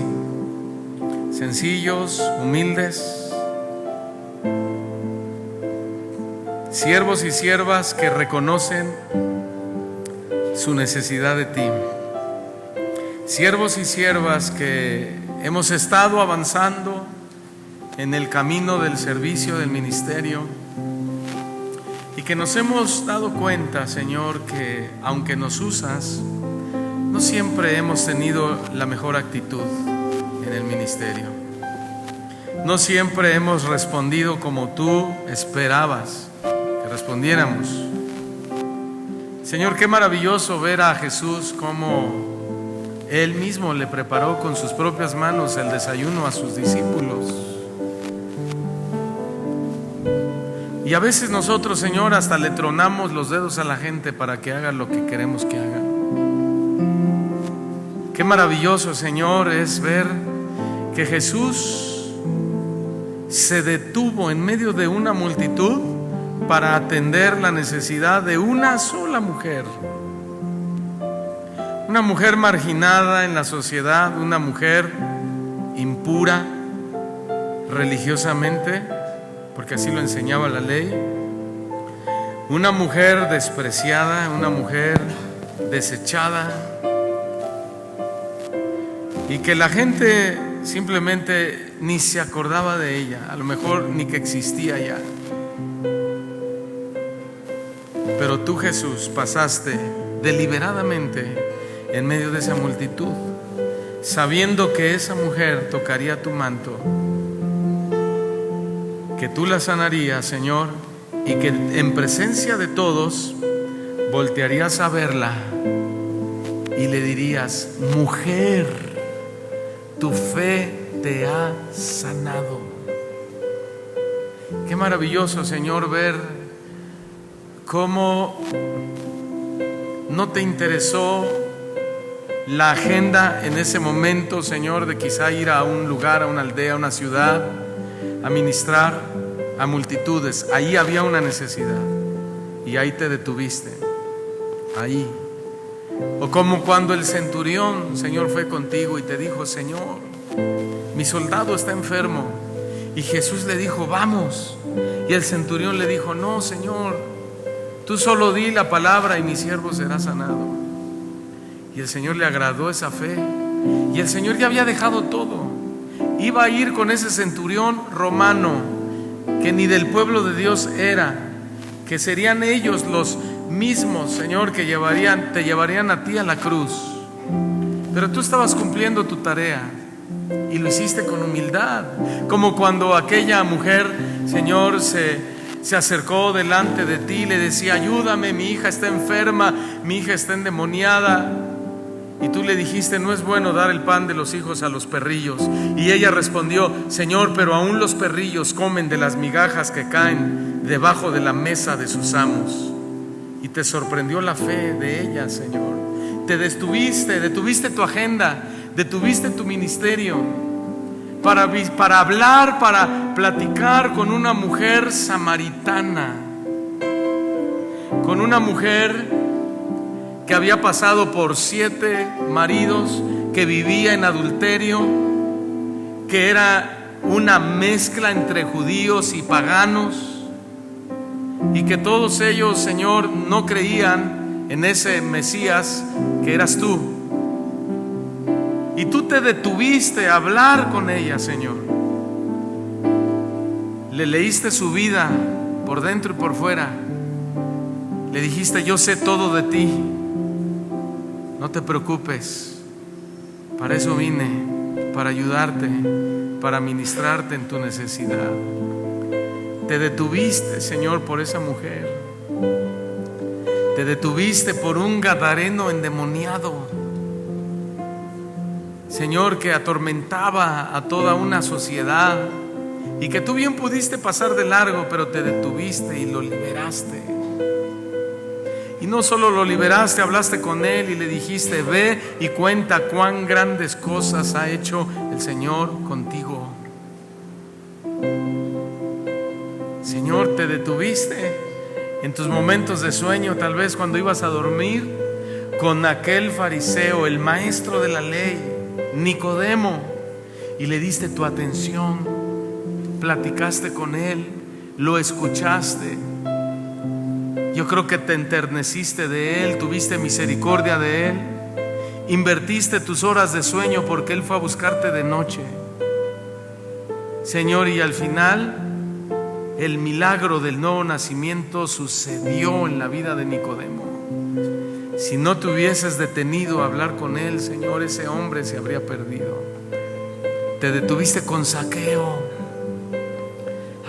sencillos, humildes, siervos y siervas que reconocen su necesidad de ti, siervos y siervas que hemos estado avanzando en el camino del servicio, del ministerio, y que nos hemos dado cuenta, Señor, que aunque nos usas, no siempre hemos tenido la mejor actitud en el ministerio. No siempre hemos respondido como tú esperabas que respondiéramos. Señor, qué maravilloso ver a Jesús como Él mismo le preparó con sus propias manos el desayuno a sus discípulos. Y a veces nosotros, Señor, hasta le tronamos los dedos a la gente para que haga lo que queremos que haga. Qué maravilloso, Señor, es ver que Jesús se detuvo en medio de una multitud para atender la necesidad de una sola mujer. Una mujer marginada en la sociedad, una mujer impura religiosamente, porque así lo enseñaba la ley. Una mujer despreciada, una mujer desechada, y que la gente simplemente ni se acordaba de ella, a lo mejor ni que existía ya. Pero tú, Jesús, pasaste deliberadamente en medio de esa multitud, sabiendo que esa mujer tocaría tu manto, que tú la sanarías, Señor, y que en presencia de todos voltearías a verla y le dirías: mujer, tu fe te ha sanado. Qué maravilloso, Señor, ver cómo no te interesó la agenda en ese momento, Señor, de quizá ir a un lugar, a una aldea, a una ciudad, a ministrar a multitudes. Ahí había una necesidad y ahí te detuviste, ahí. O como cuando el centurión, Señor, fue contigo y te dijo: Señor, mi soldado está enfermo. Y Jesús le dijo: vamos. Y el centurión le dijo: no, Señor, tú solo di la palabra y mi siervo será sanado. Y el Señor le agradó esa fe. Y el Señor ya había dejado todo. Iba a ir con ese centurión romano, que ni del pueblo de Dios era, que serían ellos los mismos, Señor, que te llevarían a ti a la cruz. Pero tú estabas cumpliendo tu tarea y lo hiciste con humildad. Como cuando aquella mujer, Señor, se acercó delante de ti y le decía: ayúdame, mi hija está enferma, mi hija está endemoniada. Y tú le dijiste: no es bueno dar el pan de los hijos a los perrillos. Y ella respondió: Señor, pero aún los perrillos comen de las migajas que caen debajo de la mesa de sus amos. Y te sorprendió la fe de ella, Señor. Te detuviste tu agenda, detuviste tu ministerio para hablar, para platicar con una mujer samaritana, con una mujer que había pasado por 7 maridos, que vivía en adulterio, que era una mezcla entre judíos y paganos, y que todos ellos, Señor, no creían en ese Mesías que eras tú. Y tú te detuviste a hablar con ella, Señor. Le leíste su vida por dentro y por fuera. Le dijiste: yo sé todo de ti, no te preocupes, para eso vine, para ayudarte, para ministrarte en tu necesidad. Te detuviste, Señor, por esa mujer. Te detuviste por un gadareno endemoniado, Señor, que atormentaba a toda una sociedad y que tú bien pudiste pasar de largo, pero te detuviste y lo liberaste. Y no solo lo liberaste, hablaste con él y le dijiste: ve y cuenta cuán grandes cosas ha hecho el Señor contigo. Señor, te detuviste en tus momentos de sueño, tal vez cuando ibas a dormir, con aquel fariseo, el maestro de la ley, Nicodemo, y le diste tu atención, platicaste con él, lo escuchaste. Yo creo que te enterneciste de él, tuviste misericordia de él, invertiste tus horas de sueño porque él fue a buscarte de noche, Señor, y al final el milagro del nuevo nacimiento sucedió en la vida de Nicodemo. Si no te hubieses detenido a hablar con él, Señor, ese hombre se habría perdido. Te detuviste con Zaqueo,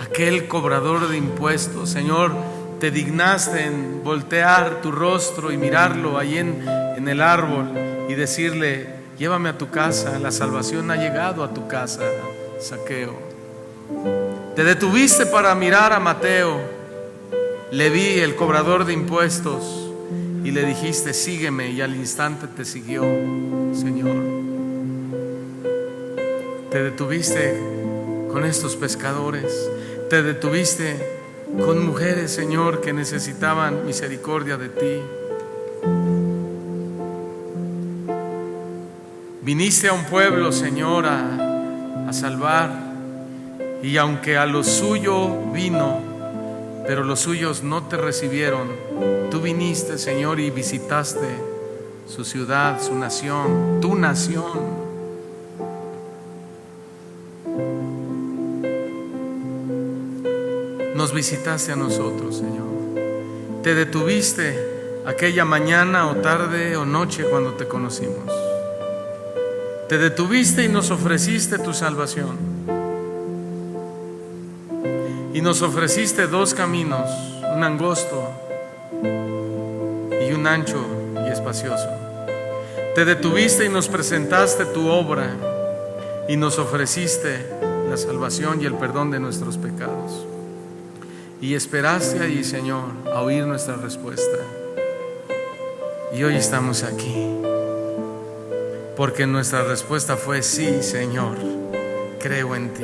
aquel cobrador de impuestos. Señor, te dignaste en voltear tu rostro y mirarlo ahí en el árbol y decirle: llévame a tu casa, la salvación ha llegado a tu casa, Zaqueo. Te detuviste para mirar a Mateo, Leví, el cobrador de impuestos, y le dijiste: sígueme, y al instante te siguió, Señor. Te detuviste con estos pescadores, te detuviste con mujeres, Señor, que necesitaban misericordia de ti. Viniste a un pueblo, Señor, a salvar, y aunque a lo suyo vino, pero los suyos no te recibieron, tú viniste, Señor, y visitaste su ciudad, su nación, tu nación. Nos visitaste a nosotros, Señor. Te detuviste aquella mañana o tarde o noche cuando te conocimos. Te detuviste y nos ofreciste tu salvación. Y nos ofreciste dos caminos, un angosto y un ancho y espacioso. Te detuviste y nos presentaste tu obra y nos ofreciste la salvación y el perdón de nuestros pecados. Y esperaste ahí, Señor, a oír nuestra respuesta. Y hoy estamos aquí. porque nuestra respuesta fue: sí, Señor, creo en ti.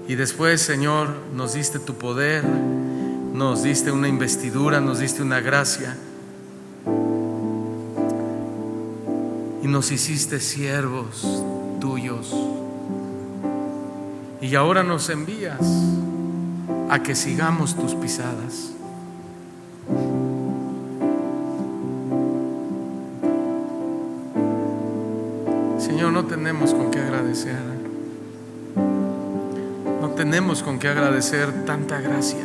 Y después, Señor, nos diste tu poder, nos diste una investidura, nos diste una gracia, y nos hiciste siervos tuyos. Y ahora nos envías a que sigamos tus pisadas. Señor, no tenemos con qué agradecer. No tenemos con qué agradecer tanta gracia.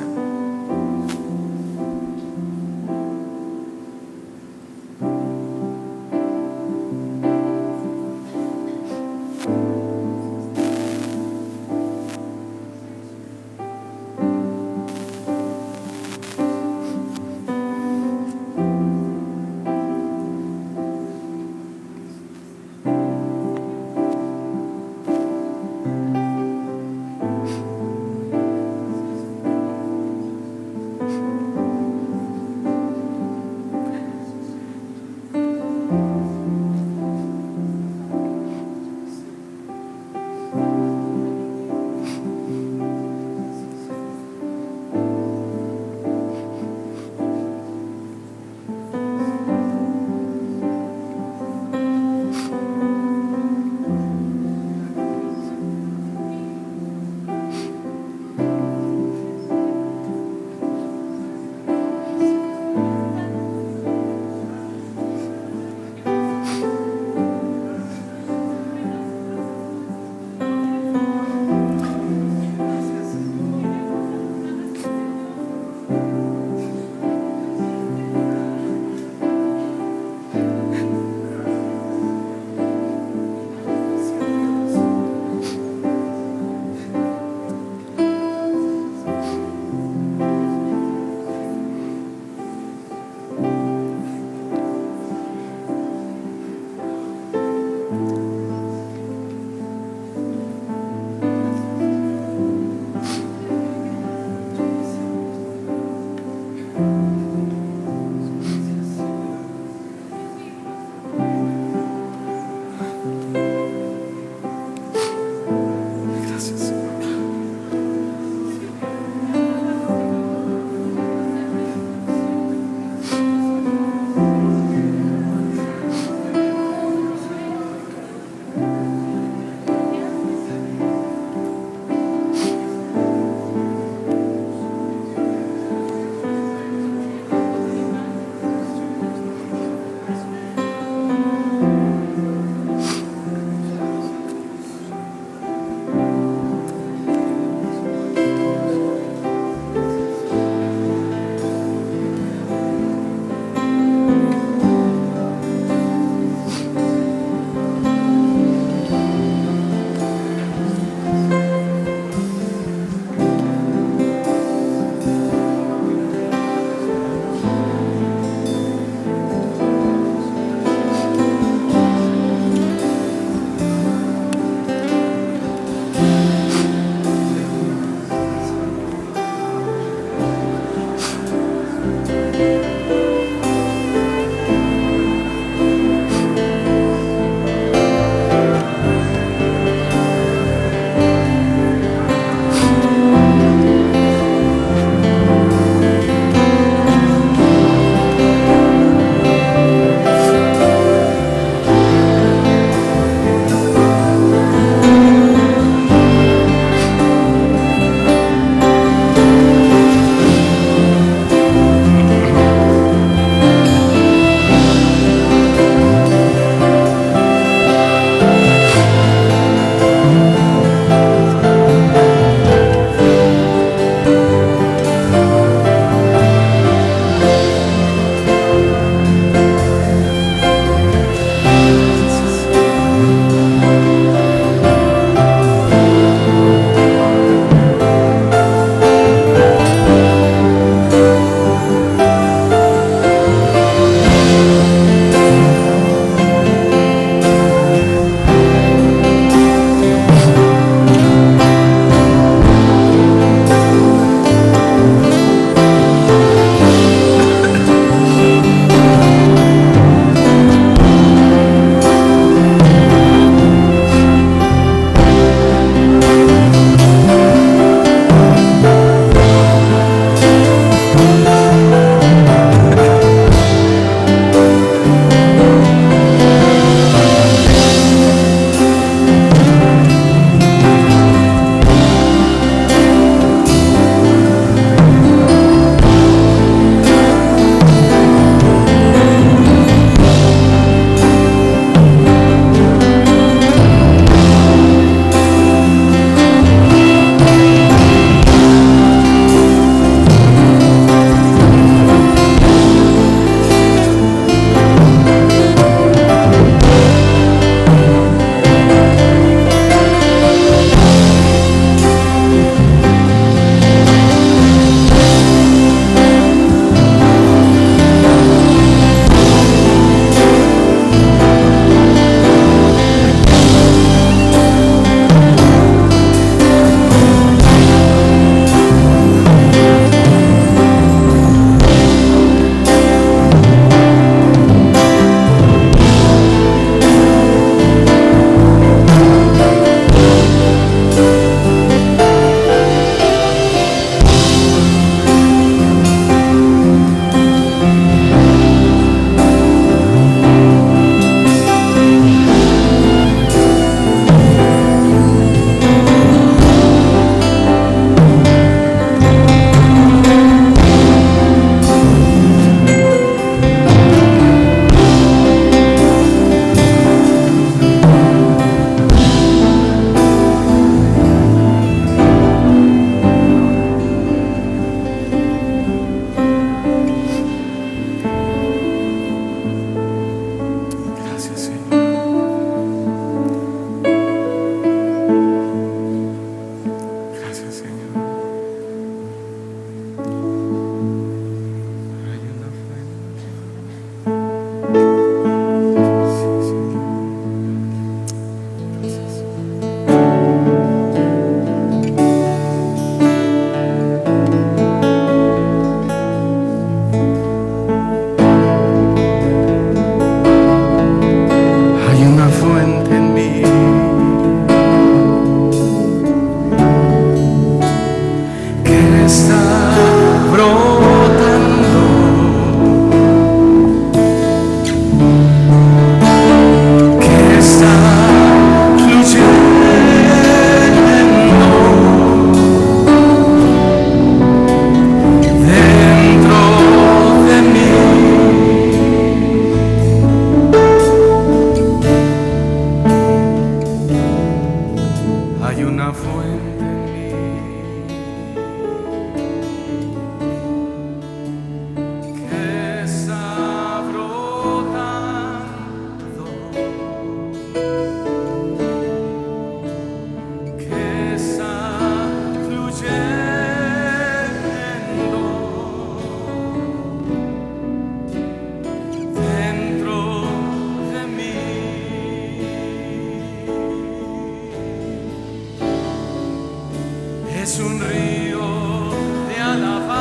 es un río de alabanza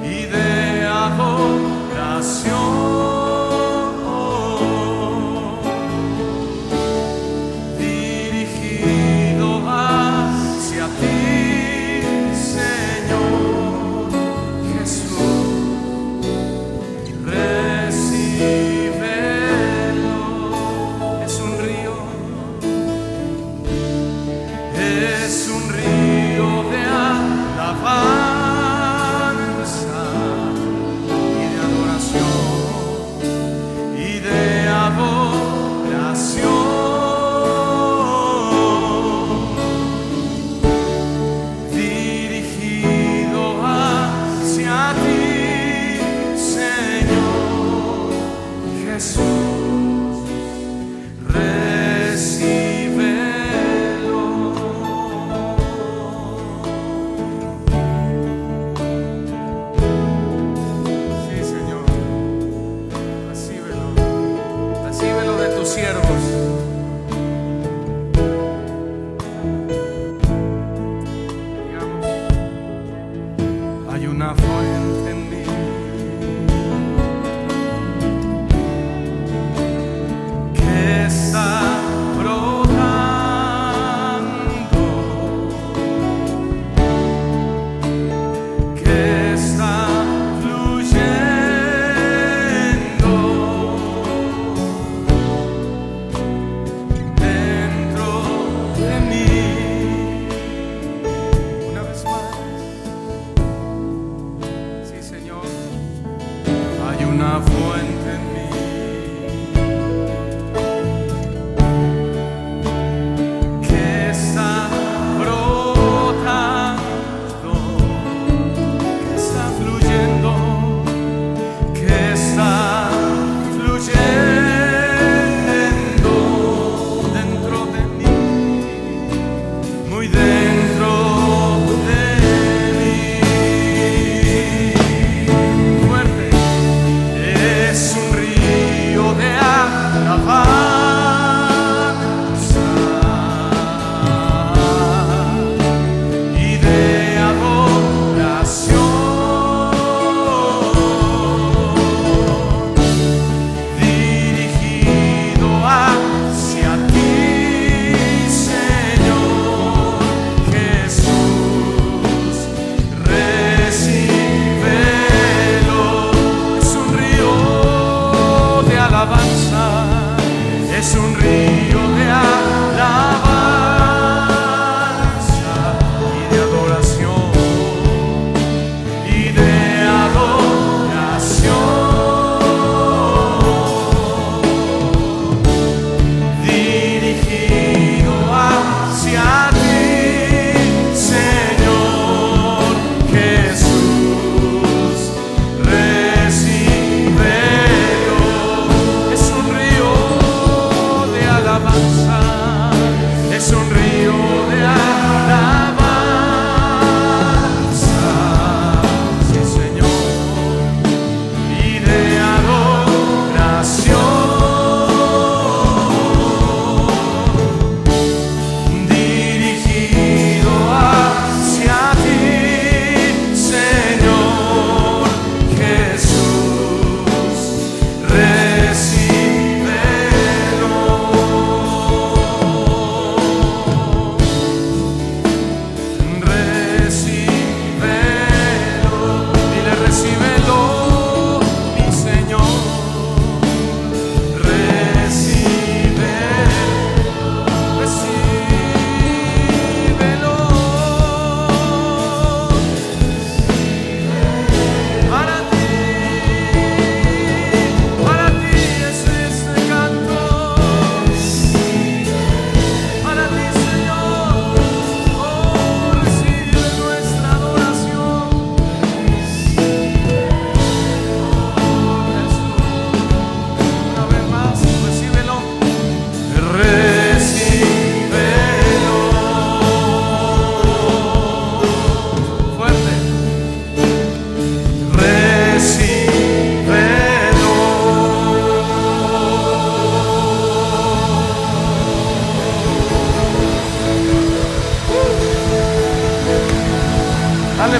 y de adoración. Fuerte.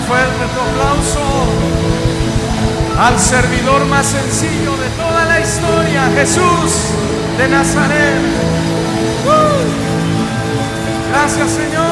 fuerte tu aplauso al servidor más sencillo de toda la historia, Jesús de Nazaret. Gracias, Señor.